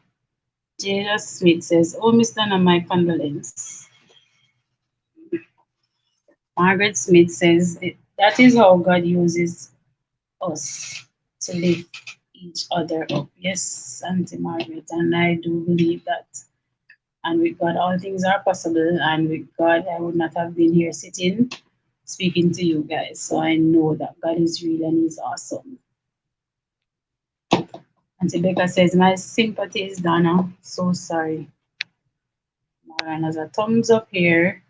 Jada Smith says, oh, Miss Donna, my condolence. Margaret Smith says, that is how God uses us to lift each other up. Yes, Auntie Margaret, and I do believe that. And with God, all things are possible. And with God, I would not have been here sitting speaking to you guys. So I know that God is real and He's awesome. Auntie Becca says, my sympathies, Donna. So sorry. Marian has a thumbs up here.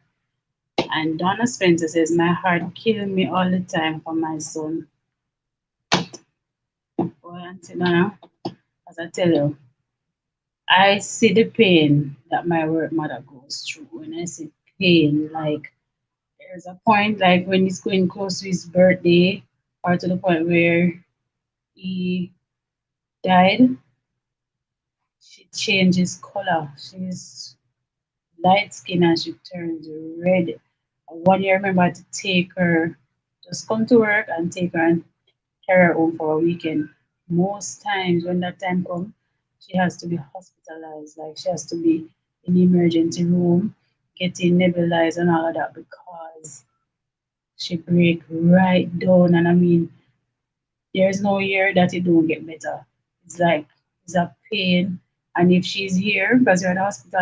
And Donna Spencer says, my heart kills me all the time for my son. Well, Auntie Donna, as I tell you, I see the pain that my work mother goes through. When I see pain, like there's a point like when he's going close to his birthday, or to the point where he died, she changes color. She's light skin and she turns red. And one year I remember I had to take her, just come to work and take her and carry her home for a weekend. Most times when that time comes, she has to be hospitalized, like she has to be in the emergency room, getting nebulized and all of that because she break right down. And I mean, there's no year that it don't get better. It's like it's a pain. And if she's here because you're at the hospital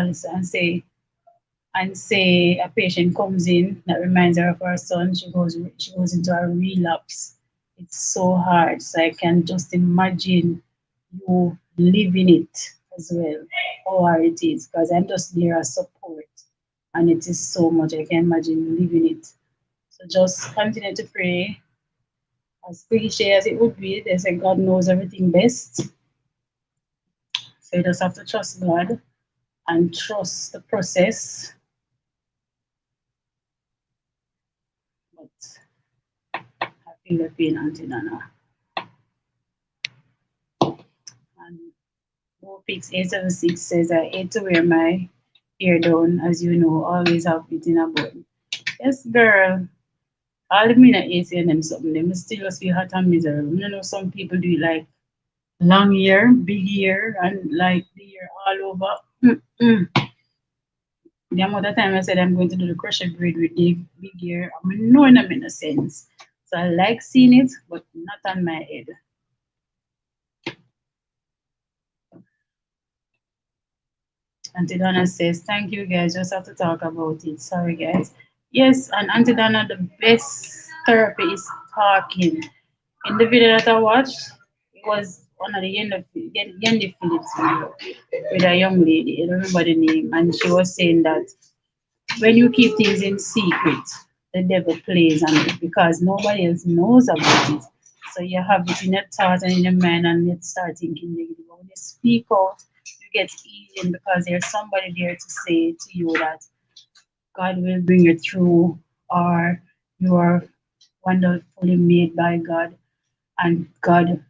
and say a patient comes in that reminds her of her son, she goes into a relapse. It's so hard. So I can just imagine you living it as well, how hard it is, because I'm just there as support. And it is so much. I can imagine you living it. So just continue to pray. As cliche as it would be, they say God knows everything best. So you just have to trust God and trust the process. But I feel the pain, Auntie Nana. And Opix876 says, I hate to wear my hair down, as you know, always have it in a bun. Yes, girl. All the minute AC and them something, them still just feel hot and miserable. You know, some people do it like long hair, big hair, and like the hair all over. Mm-mm. The amount of time I said I'm going to do the crochet braid with the big hair, I'm knowing them in a sense. So I like seeing it, but not on my head. Auntie Donna says, thank you guys, just have to talk about it. Sorry guys. Yes, and Auntie Donna, the best therapy is talking. In the video that I watched, it was one of the Yendi Phillips video with a young lady, I don't remember the name, and she was saying that when you keep things in secret, the devil plays on it because nobody else knows about it. So you have it in your thoughts and in your mind, and you start thinking negative. But when you speak out, you get healing because there's somebody there to say to you that God will bring you through, or you are wonderfully made by God, and God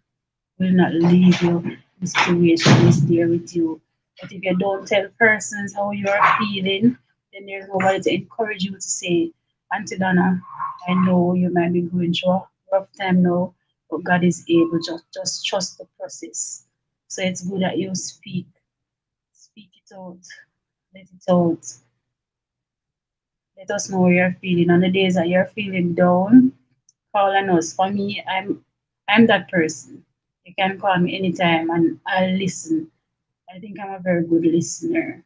will not leave you. The situation is there with you. But if you don't tell persons how you are feeling, then there's nobody to encourage you to say, Auntie Donna, I know you might be going through a rough time now, but God is able. Just trust the process. So it's good that you speak it out, let it out. Let us know how you're feeling. On the days that you're feeling down, call on us. For me, I'm that person. You can call me anytime and I'll listen. I think I'm a very good listener.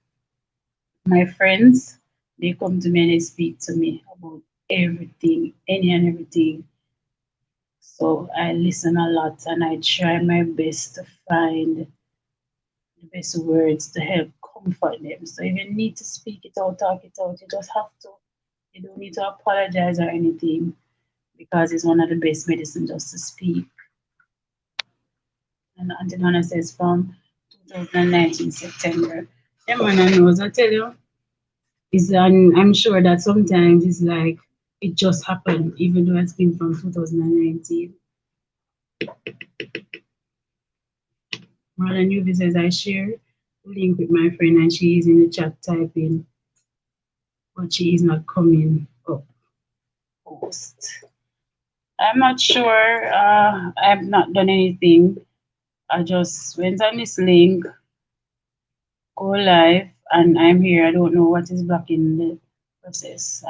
My friends, they come to me and they speak to me about everything, any and everything. So I listen a lot and I try my best to find the best words to help comfort them. So if you need to speak it out, talk it out, you just have to. You don't need to apologize or anything because it's one of the best medicine just to speak. And Auntie Donna says from 2019 September. Yeah, man, I knows. I tell you, is I'm sure that sometimes it's like it just happened, even though it's been from 2019. Marlon Newby says I share the link with my friend and she is in the chat typing, but she is not coming up. Post. I'm not sure. I've not done anything. I just went on this link, go live, and I'm here. I don't know what is blocking the process.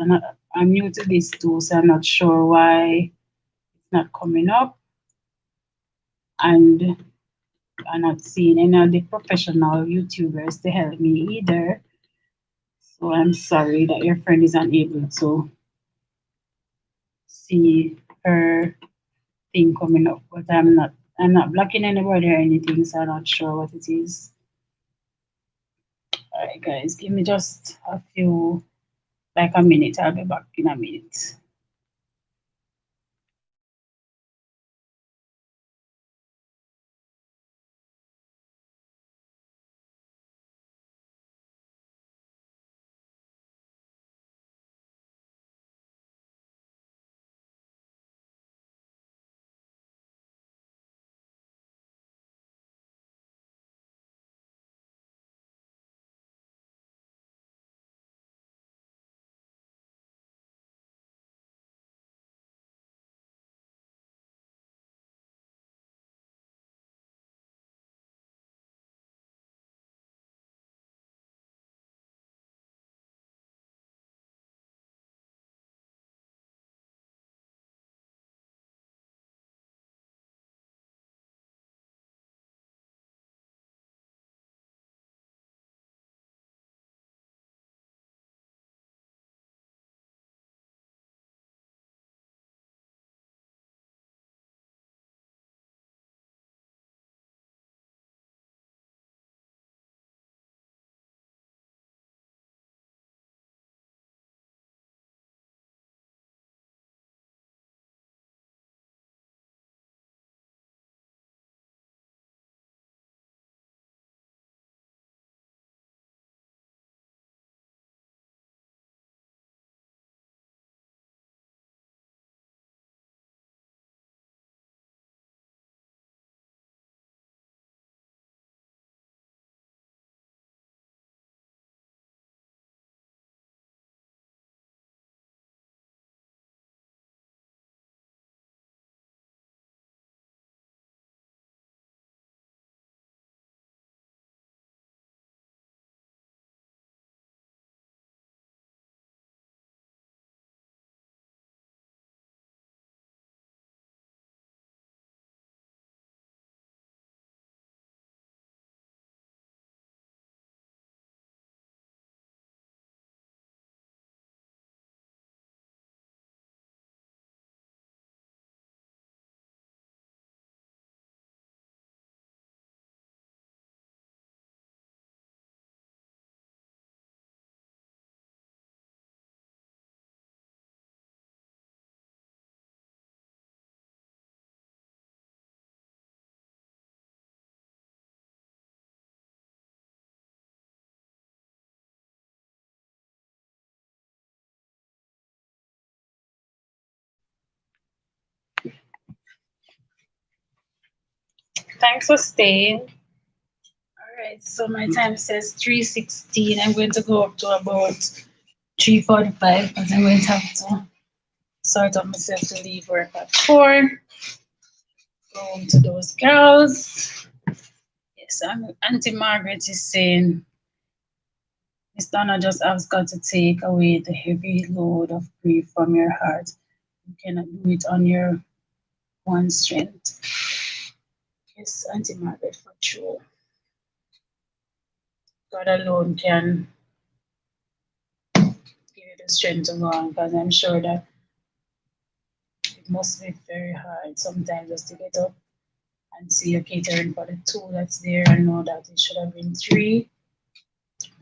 I'm new to this too, so I'm not sure why it's not coming up. And I'm not seeing any of the professional YouTubers to help me either. So I'm sorry that your friend is unable to see her thing coming up. But I'm not blocking anybody or anything, so I'm not sure what it is. Alright guys, give me just a few, like a minute. I'll be back in a minute. Thanks for staying. All right, so my time says 3:16. I'm going to go up to about 3:45 because I'm going to have to sort of myself to leave work at 4. Go home to those girls. Yes, Auntie Margaret is saying Miss Donna just has got to take away the heavy load of grief from your heart. You cannot do it on your own strength. Yes, Auntie Margaret, for sure. God alone can give you the strength to go on because I'm sure that it must be very hard sometimes just to get up and see you're catering for the two that's there and know that it should have been three.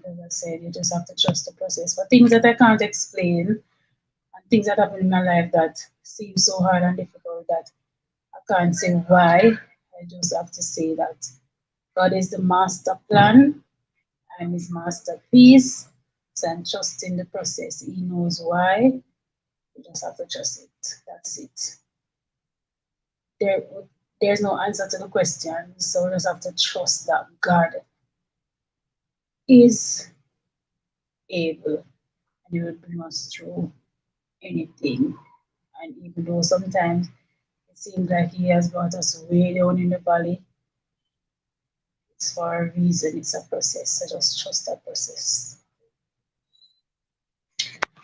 As I said, you just have to trust the process. For things that I can't explain and things that happen in my life that seem so hard and difficult that I can't say why, I just have to say that God is the master plan. I'm his masterpiece. So I'm trusting the process. He knows why. You just have to trust it. That's it. There, there's no answer to the question. So we just have to trust that God is able and he will bring us through anything. And even though sometimes it seems like he has brought us way down in the valley, it's for a reason. It's a process. So just trust that process.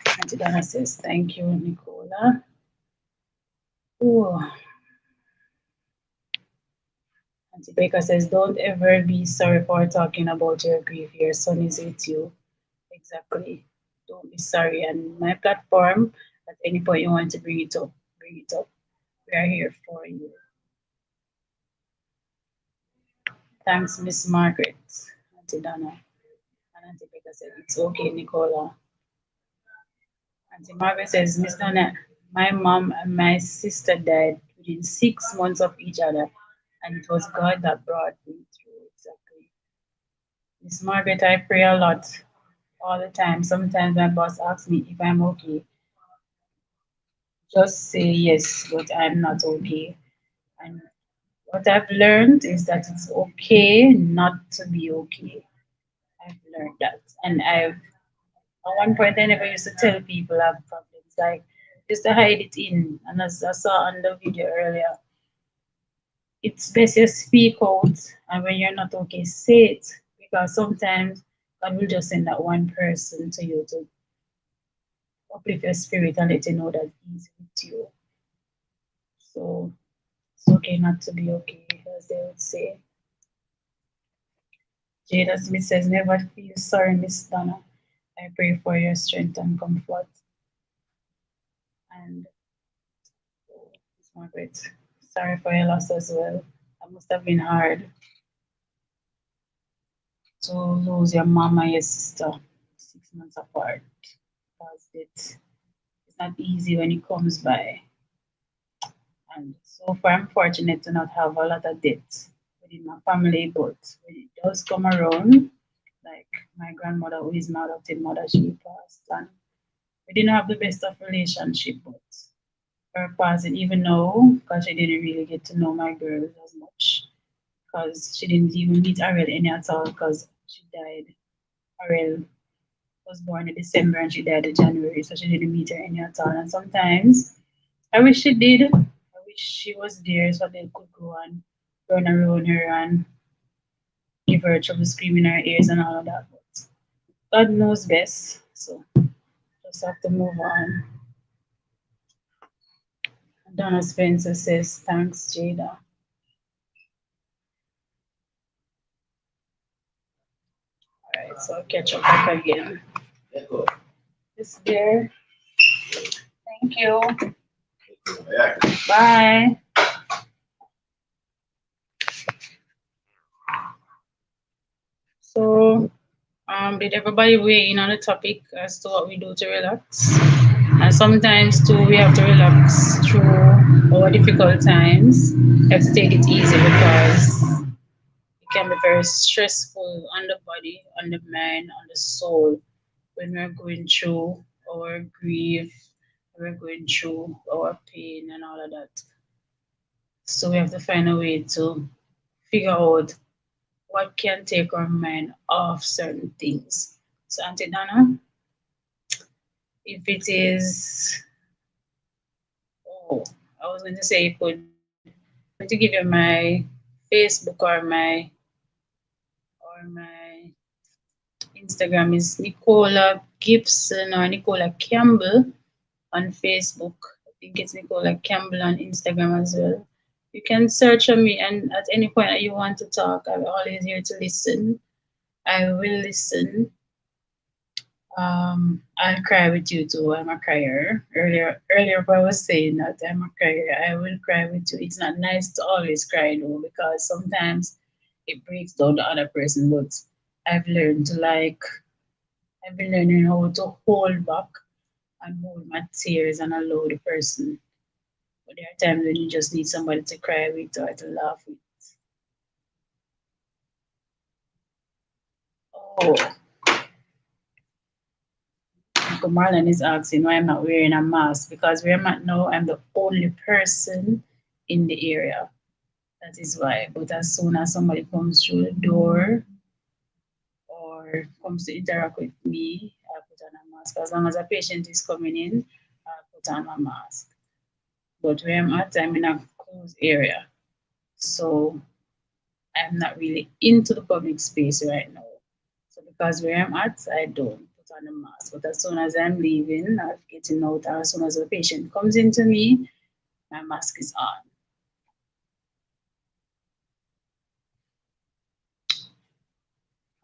Auntie Donna says, thank you, Nicola. Oh, Auntie Baker says, don't ever be sorry for talking about your grief. Your son is with you. Exactly. Don't be sorry. And my platform, at any point you want to bring it up, bring it up. We are here for you. Thanks, Miss Margaret, Auntie Donna. And Auntie Baker said, it's okay, Nicola. Auntie Margaret says, Miss Donna, my mom and my sister died within 6 months of each other, and it was God that brought me through. Exactly. Miss Margaret, I pray a lot all the time. Sometimes my boss asks me if I'm okay. Just say yes, but I'm not okay. And what I've learned is that it's okay not to be okay. I've learned that. And at one point, I never used to tell people I have problems. Like, just to hide it in. And as I saw on the video earlier, it's best you speak out. And when you're not okay, say it. Because sometimes God will just send that one person to you to uplift your spirit and let you know that He's with you. So it's okay not to be okay, as they would say. Jada Smith says, never feel sorry, Miss Donna. I pray for your strength and comfort. And oh, Miss Margaret, sorry for your loss as well. That must have been hard to lose your mom and your sister 6 months apart. Because it's not easy when it comes by. And so far, I'm fortunate to not have a lot of debt within my family, but when it does come around, like my grandmother, who is my adopted mother, she passed, and we didn't have the best of relationship, but her passing, even though, because she didn't really get to know my girls as much, because she didn't even meet Ariel any at all, because she died. Ariel was born in December and she died in January, so she didn't meet her any at all. And sometimes I wish she did. I wish she was there so they could go and run around her and give her trouble screaming in her ears and all of that. But God knows best, so just have to move on. Donna Spencer says, thanks, Jada. All right, so I'll catch up back again. It's there. Thank you. Bye. So, did everybody weigh in on the topic as to what we do to relax? And sometimes too, we have to relax through our difficult times. We have to take it easy because it can be very stressful on the body, on the mind, on the soul when we're going through our grief, we're going through our pain and all of that. So we have to find a way to figure out what can take our mind off certain things. So, Auntie Donna, if it is, oh, I was going to say you could, I'm going to give you my Facebook or my Instagram is Nicola Gibson or Nicola Campbell on Facebook. I think it's Nicola Campbell on Instagram as well. You can search on me, and at any point that you want to talk, I'm always here to listen. I will listen. I'll cry with you too. I'm a crier. Earlier, I was saying that I'm a crier. I will cry with you. It's not nice to always cry though, because sometimes it breaks down the other person. But I've learned to like, I've been learning how to hold back and hold my tears and allow the person. But there are times when you just need somebody to cry with or to laugh with. Oh, Uncle Marlon is asking why I'm not wearing a mask, because where I'm at now, I'm the only person in the area. That is why. But as soon as somebody comes through the door or comes to interact with me, I put on a mask. As long as a patient is coming in, I put on a mask. But where I'm at, I'm in a closed area. So I'm not really into the public space right now. So because where I'm at, I don't put on a mask. But as soon as I'm leaving or getting out, or as soon as a patient comes into me, my mask is on.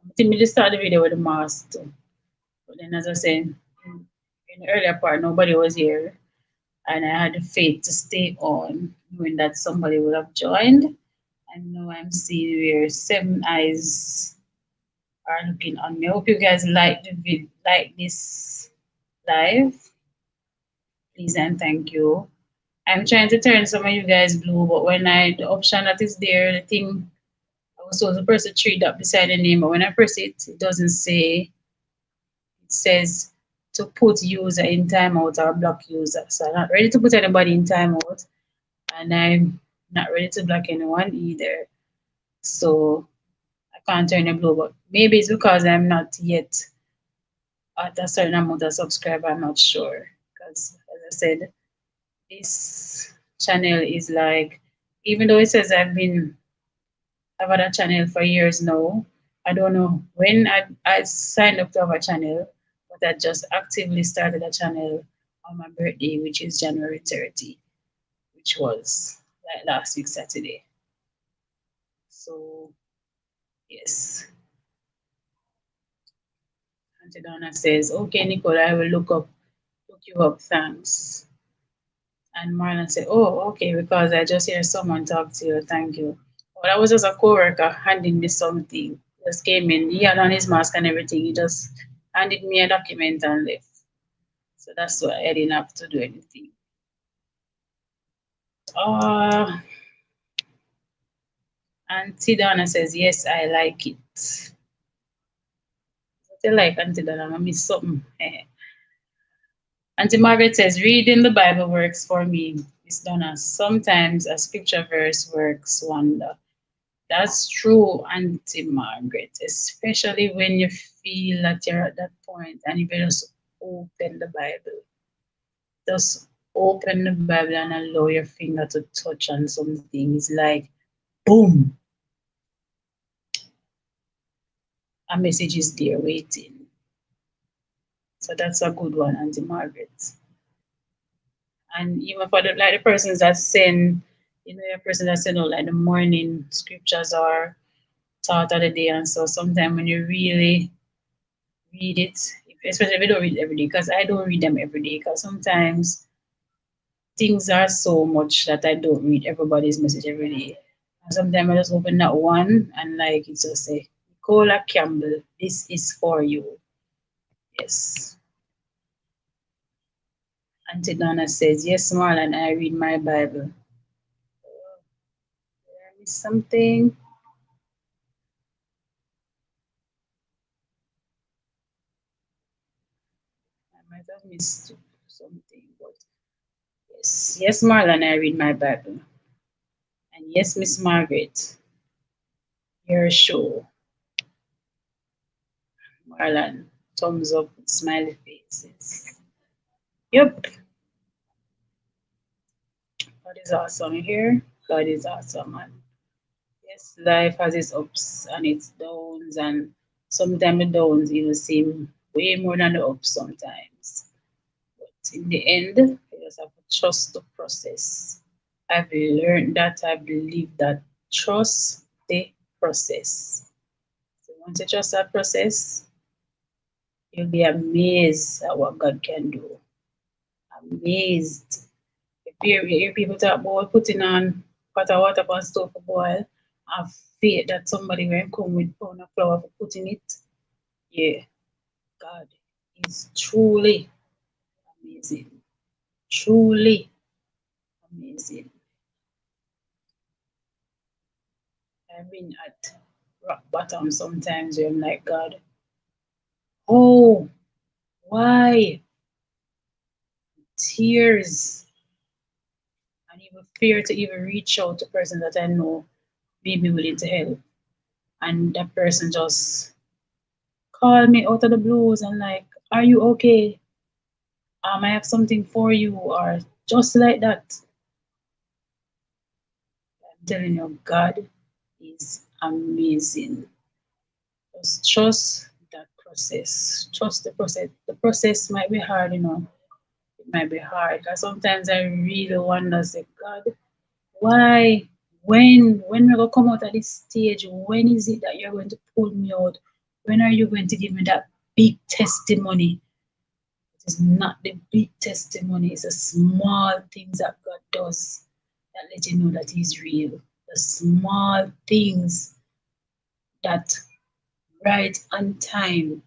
I think we just start the video with a mask too. But then as I said, in the earlier part, nobody was here. And I had the faith to stay on, knowing that somebody would have joined. And now I'm seeing where seven eyes are looking on me. I hope you guys like like this live. Please and thank you. I'm trying to turn some of you guys blue, but when I the option that is there, the thing I was supposed to press the three dot beside the name, but when I press it, it doesn't say. It says to put user in timeout or block user. So I'm not ready to put anybody in timeout, and I'm not ready to block anyone either. So I can't turn it blue, but maybe it's because I'm not yet at a certain amount of subscriber. I'm not sure because, as I said, this channel is like, even though it says I've had a channel for years now. I don't know when I signed up to have a channel, but I just actively started a channel on my birthday, which is January 30, which was like last week Saturday. So yes, Auntie Donna says, okay, Nicole, I will look you up, thanks. And Marlon said, oh, okay, because I just hear someone talk to you, thank you. Well, that was just a coworker handing me something. Just came in, he had on his mask and everything. He just handed me a document and left. So that's why I didn't have to do anything. Uh, Auntie Donna says, yes, I like it. What you like, Auntie Donna? I miss something. Auntie Margaret says, reading the Bible works for me, Miss Donna. Sometimes a scripture verse works wonder. That's true, Auntie Margaret, especially when you feel that you're at that point and you just open the Bible. Just open the Bible and allow your finger to touch on something. It's like, boom, a message is there waiting. So that's a good one, Auntie Margaret. And even for the persons that send, your person that send out like the morning scriptures or thought of the day, and so sometimes when you really read it, especially if you don't read it every day, because I don't read them every day, because sometimes things are so much that I don't read everybody's message every day. And sometimes I just open that one and like it just say, Nicola Campbell, this is for you. Yes. Auntie Donna says, yes, Marlon, I read my Bible. Did I miss something? I might have missed something, but yes, yes, Marlon, I read my Bible. And yes, Miss Margaret. hair show. Marlon, thumbs up, smiley faces. Yep, God is awesome here. God is awesome, man. Yes, life has its ups and its downs, and sometimes the downs even seem way more than the ups sometimes. But in the end, you just have to trust the process. I've learned that, I believe that. Trust the process. So once you trust that process, you'll be amazed at what God can do. Amazed. If you hear people talk about putting on pot of water on stove for boil, have faith that somebody will come with pound of flour for putting it. Yeah, God is truly amazing. Truly amazing. I've been at rock bottom sometimes where I'm like, God, oh, why? Tears and even fear to even reach out to a person that I know may be willing to help. And that person just call me out of the blues and like, are you okay? I have something for you, or just like that. I'm telling you, God is amazing. Just trust that process. Trust the process. The process might be hard, It might be hard. Because sometimes I really wonder, say, God, why? When we're gonna come out at this stage, when is it that you're going to pull me out? When are you going to give me that big testimony? It is not the big testimony, it's the small things that God does that let you know that He's real. The small things that right on time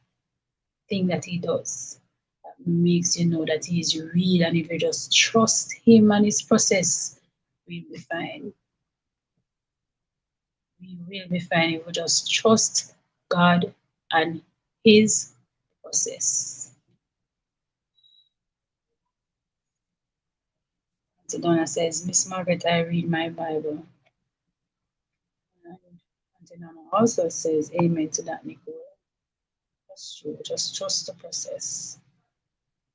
thing that He does that makes you know that He is real. And if you just trust Him and His process, we'll be fine. We will be fine if we just trust God and His process. So Donna says, Miss Margaret, I read my Bible. And Auntie Nana also says, Amen to that, Nicole. That's true. Just trust the process.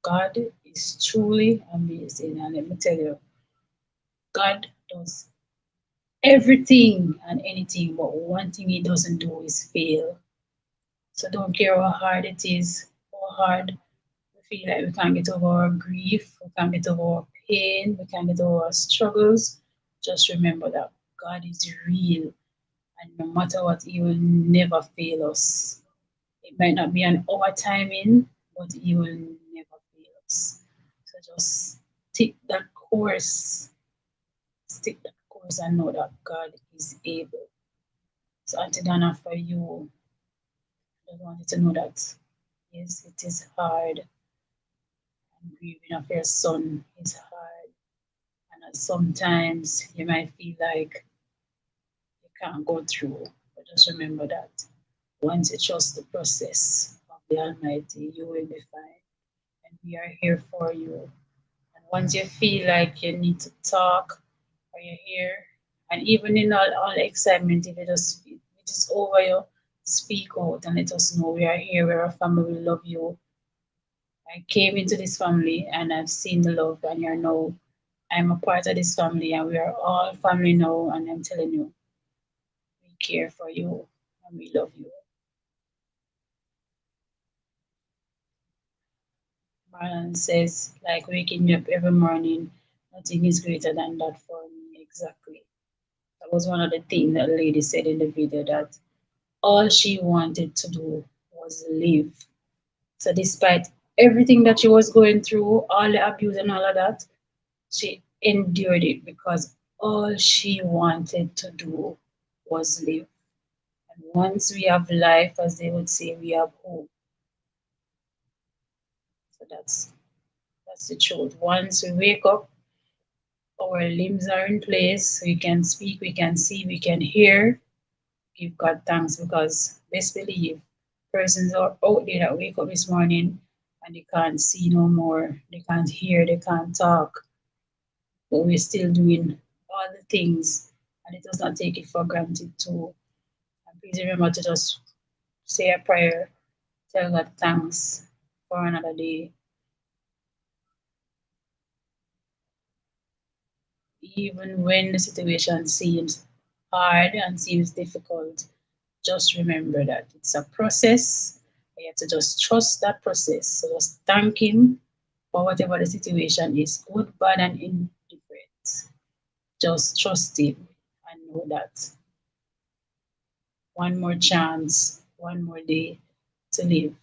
God is truly amazing. And let me tell you, God does everything and anything, but one thing He doesn't do is fail. So don't care how hard it is, how hard we feel like we can't get over our grief, we can't get over our pain, we can't get over our struggles. Just remember that God is real, and no matter what, He will never fail us. It might not be an our timing, but He will never fail us. So just stick that course, and know that God is able. So, Auntie Dana, for you, I just wanted to know that yes, it is hard, and grieving of your son is hard. And sometimes you might feel like you can't go through, but just remember that once you trust the process of the Almighty, you will be fine. And we are here for you. And once you feel like you need to talk or you're here, and even in all excitement, if it is over you, speak out and let us know we are here, we're a family, we love you. I came into this family and I've seen the love, and you're now, I'm a part of this family, and we are all family now. And I'm telling you, we care for you and we love you. Marlon says, like waking me up every morning, nothing is greater than that for me. Exactly. That was one of the things that lady said in the video, that all she wanted to do was live. So despite everything that she was going through, all the abuse and all of that, she endured it because all she wanted to do was live. And once we have life, as they would say, we have hope. So that's the truth. Once we wake up, our limbs are in place, we can speak, we can see, we can hear. Give God thanks, because best believe persons are out there that wake up this morning and they can't see no more, they can't hear, they can't talk, but we're still doing all the things, and it does not take it for granted too. And please remember to just say a prayer, tell God thanks for another day. Even when the situation seems hard and seems difficult, just remember that it's a process. You have to just trust that process. So just thank Him for whatever the situation is, good, bad, and indifferent. Just trust Him and know that one more chance, one more day to live.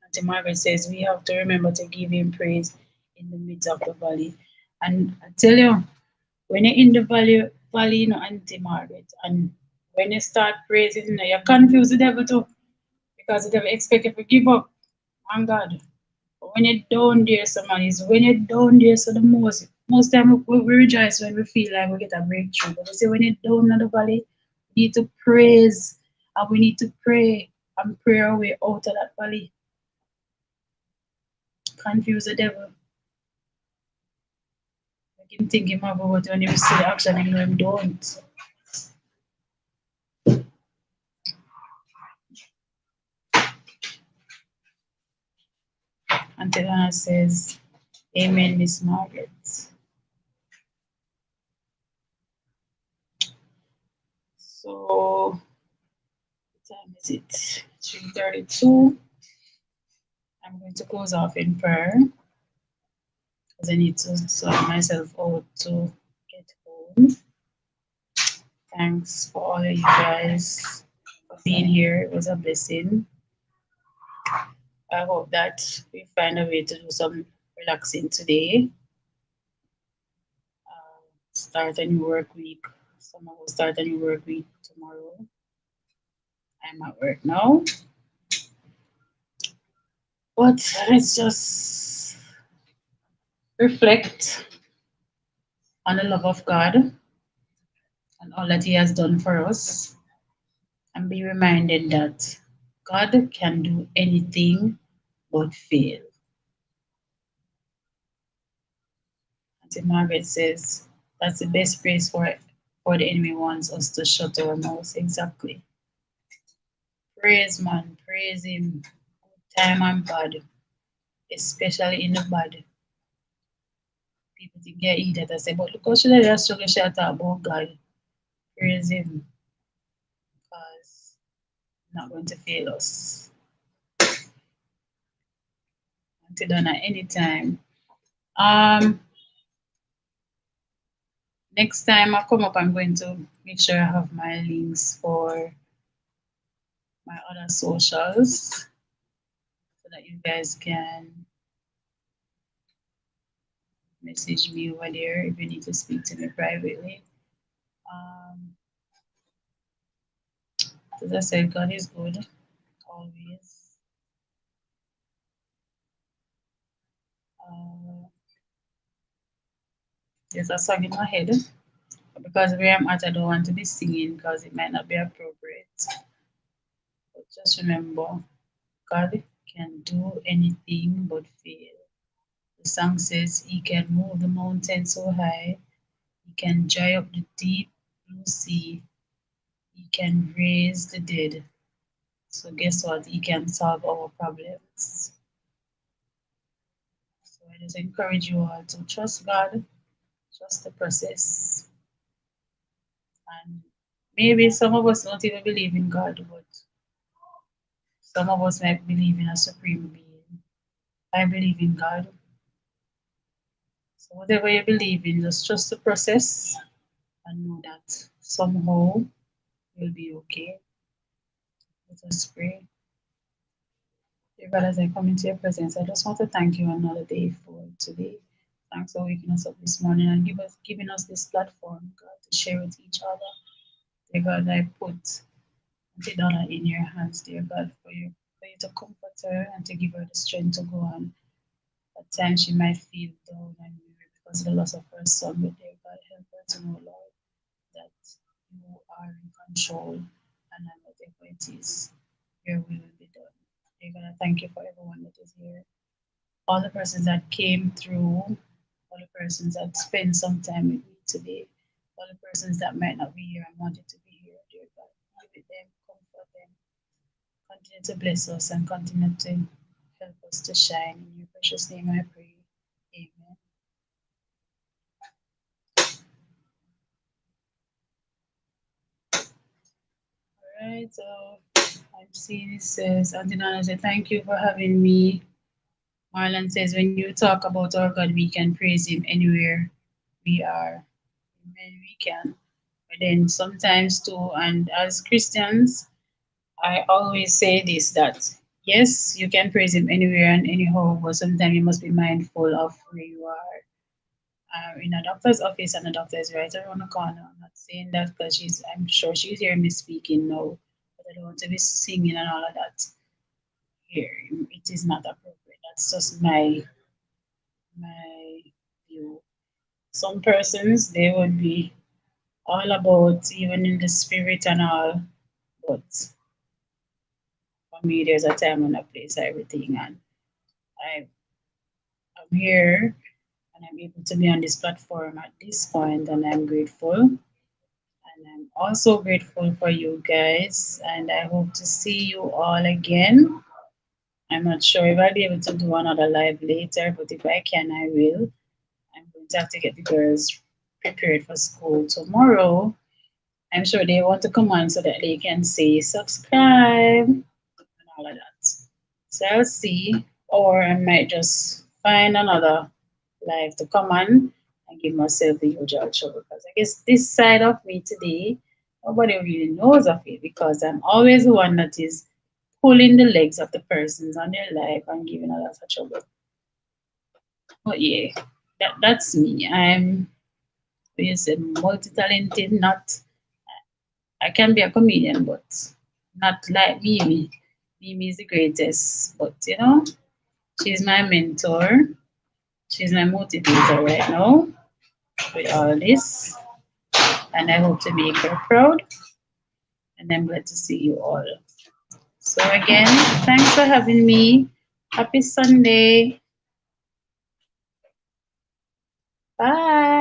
Auntie Margaret says we have to remember to give Him praise in the midst of the valley. And I tell you, when you're in the valley, Auntie Margaret, and when you start praising, you confuse the devil too, because the devil expect you to give up on God. But when you're down there, somebody is when you're down there, so the most time we rejoice when we feel like we get a breakthrough. But you see, when you're down in the valley, we need to praise and we need to pray and pray our way out of that valley. Confuse the devil. Make him think him about what when you see the action, him know him don't. Until Anna says, Amen, Miss Margaret. So, what time is it? 3:32. I'm going to close off in prayer because I need to sort myself out to get home. Thanks for all of you guys for being here. It was a blessing. I hope that we find a way to do some relaxing today. Start a new work week. Some of us start a new work week tomorrow. I'm at work now. But let's just reflect on the love of God and all that He has done for us and be reminded that God can do anything but fail. Auntie Margaret says that's the best place for the enemy wants us to shut our mouths. Exactly. Praise man, praise him. Good time and bad, especially in the bad. People think they're idiot. I say, but look how she let us struggle. She talk about God. Praise him because he's not going to fail us. Until done at any time. Um, Next time I come up, I'm going to make sure I have my links for my other socials so that you guys can message me over there if you need to speak to me privately. Um, as I said, God is good always. Uh, there's a song in my head, but because where I'm at, I don't want to be singing because it might not be appropriate. But just remember, God can do anything but fail. The song says He can move the mountain so high, He can dry up the deep blue sea, He can raise the dead. So guess what? He can solve our problems. So I just encourage you all to trust God, trust the process. And maybe some of us don't even believe in God, but some of us might believe in a supreme being. I believe in God. So whatever you believe in, just trust the process and know that somehow you'll be okay. Let us pray. Dear God, as I come into your presence, I just want to thank you another day for today. Thanks for waking us up this morning and giving us this platform, God, to share with each other. Dear God, I put the daughter in your hands, dear God, for you to comfort her and to give her the strength to go on. At times she might feel down and weary because of the loss of her son, but dear God, help her to know, Lord, that you are in control and that whatever it is, your will be done. Dear God, I thank you for everyone that is here. All the persons that came through, all the persons that spent some time with me today. all the persons that might not be here and wanted to be here, dear God, be with them, comfort them, continue to bless us and continue to help us to shine. In your precious name I pray. Amen. All right, so I'm seeing it says, Auntie Nana said, thank you for having me. Marlon says, when you talk about our God, we can praise Him anywhere we are. Amen, we can. But then sometimes too, and as Christians, I always say this that yes, you can praise Him anywhere and anyhow, but sometimes you must be mindful of where you are. In a doctor's office, and the doctor is right around the corner. I'm not saying that because I'm sure she's hearing me speaking now, but I don't want to be singing and all of that here. It is not appropriate. That's just my view. Some persons they would be all about even in the spirit and all, but for me there's a time and a place for everything, and I'm here and I'm able to be on this platform at this point, and I'm grateful. And I'm also grateful for you guys, and I hope to see you all again. I'm not sure if I'll be able to do another live later, but if I can, I will. I'm going to have to get the girls prepared for school tomorrow. I'm sure they want to come on so that they can say subscribe and all of that. So I'll see, or I might just find another live to come on and give myself the usual trouble because I guess this side of me today, nobody really knows of it because I'm always the one that is pulling the legs of the persons on their life and giving a lot of trouble. But yeah, that's me. I'm, you said, multi-talented, not, I can be a comedian, but not like Mimi. Mimi is the greatest, but she's my mentor. She's my motivator right now with all this, and I hope to make her proud. And I'm glad to see you all. So again, thanks for having me. Happy Sunday. Bye.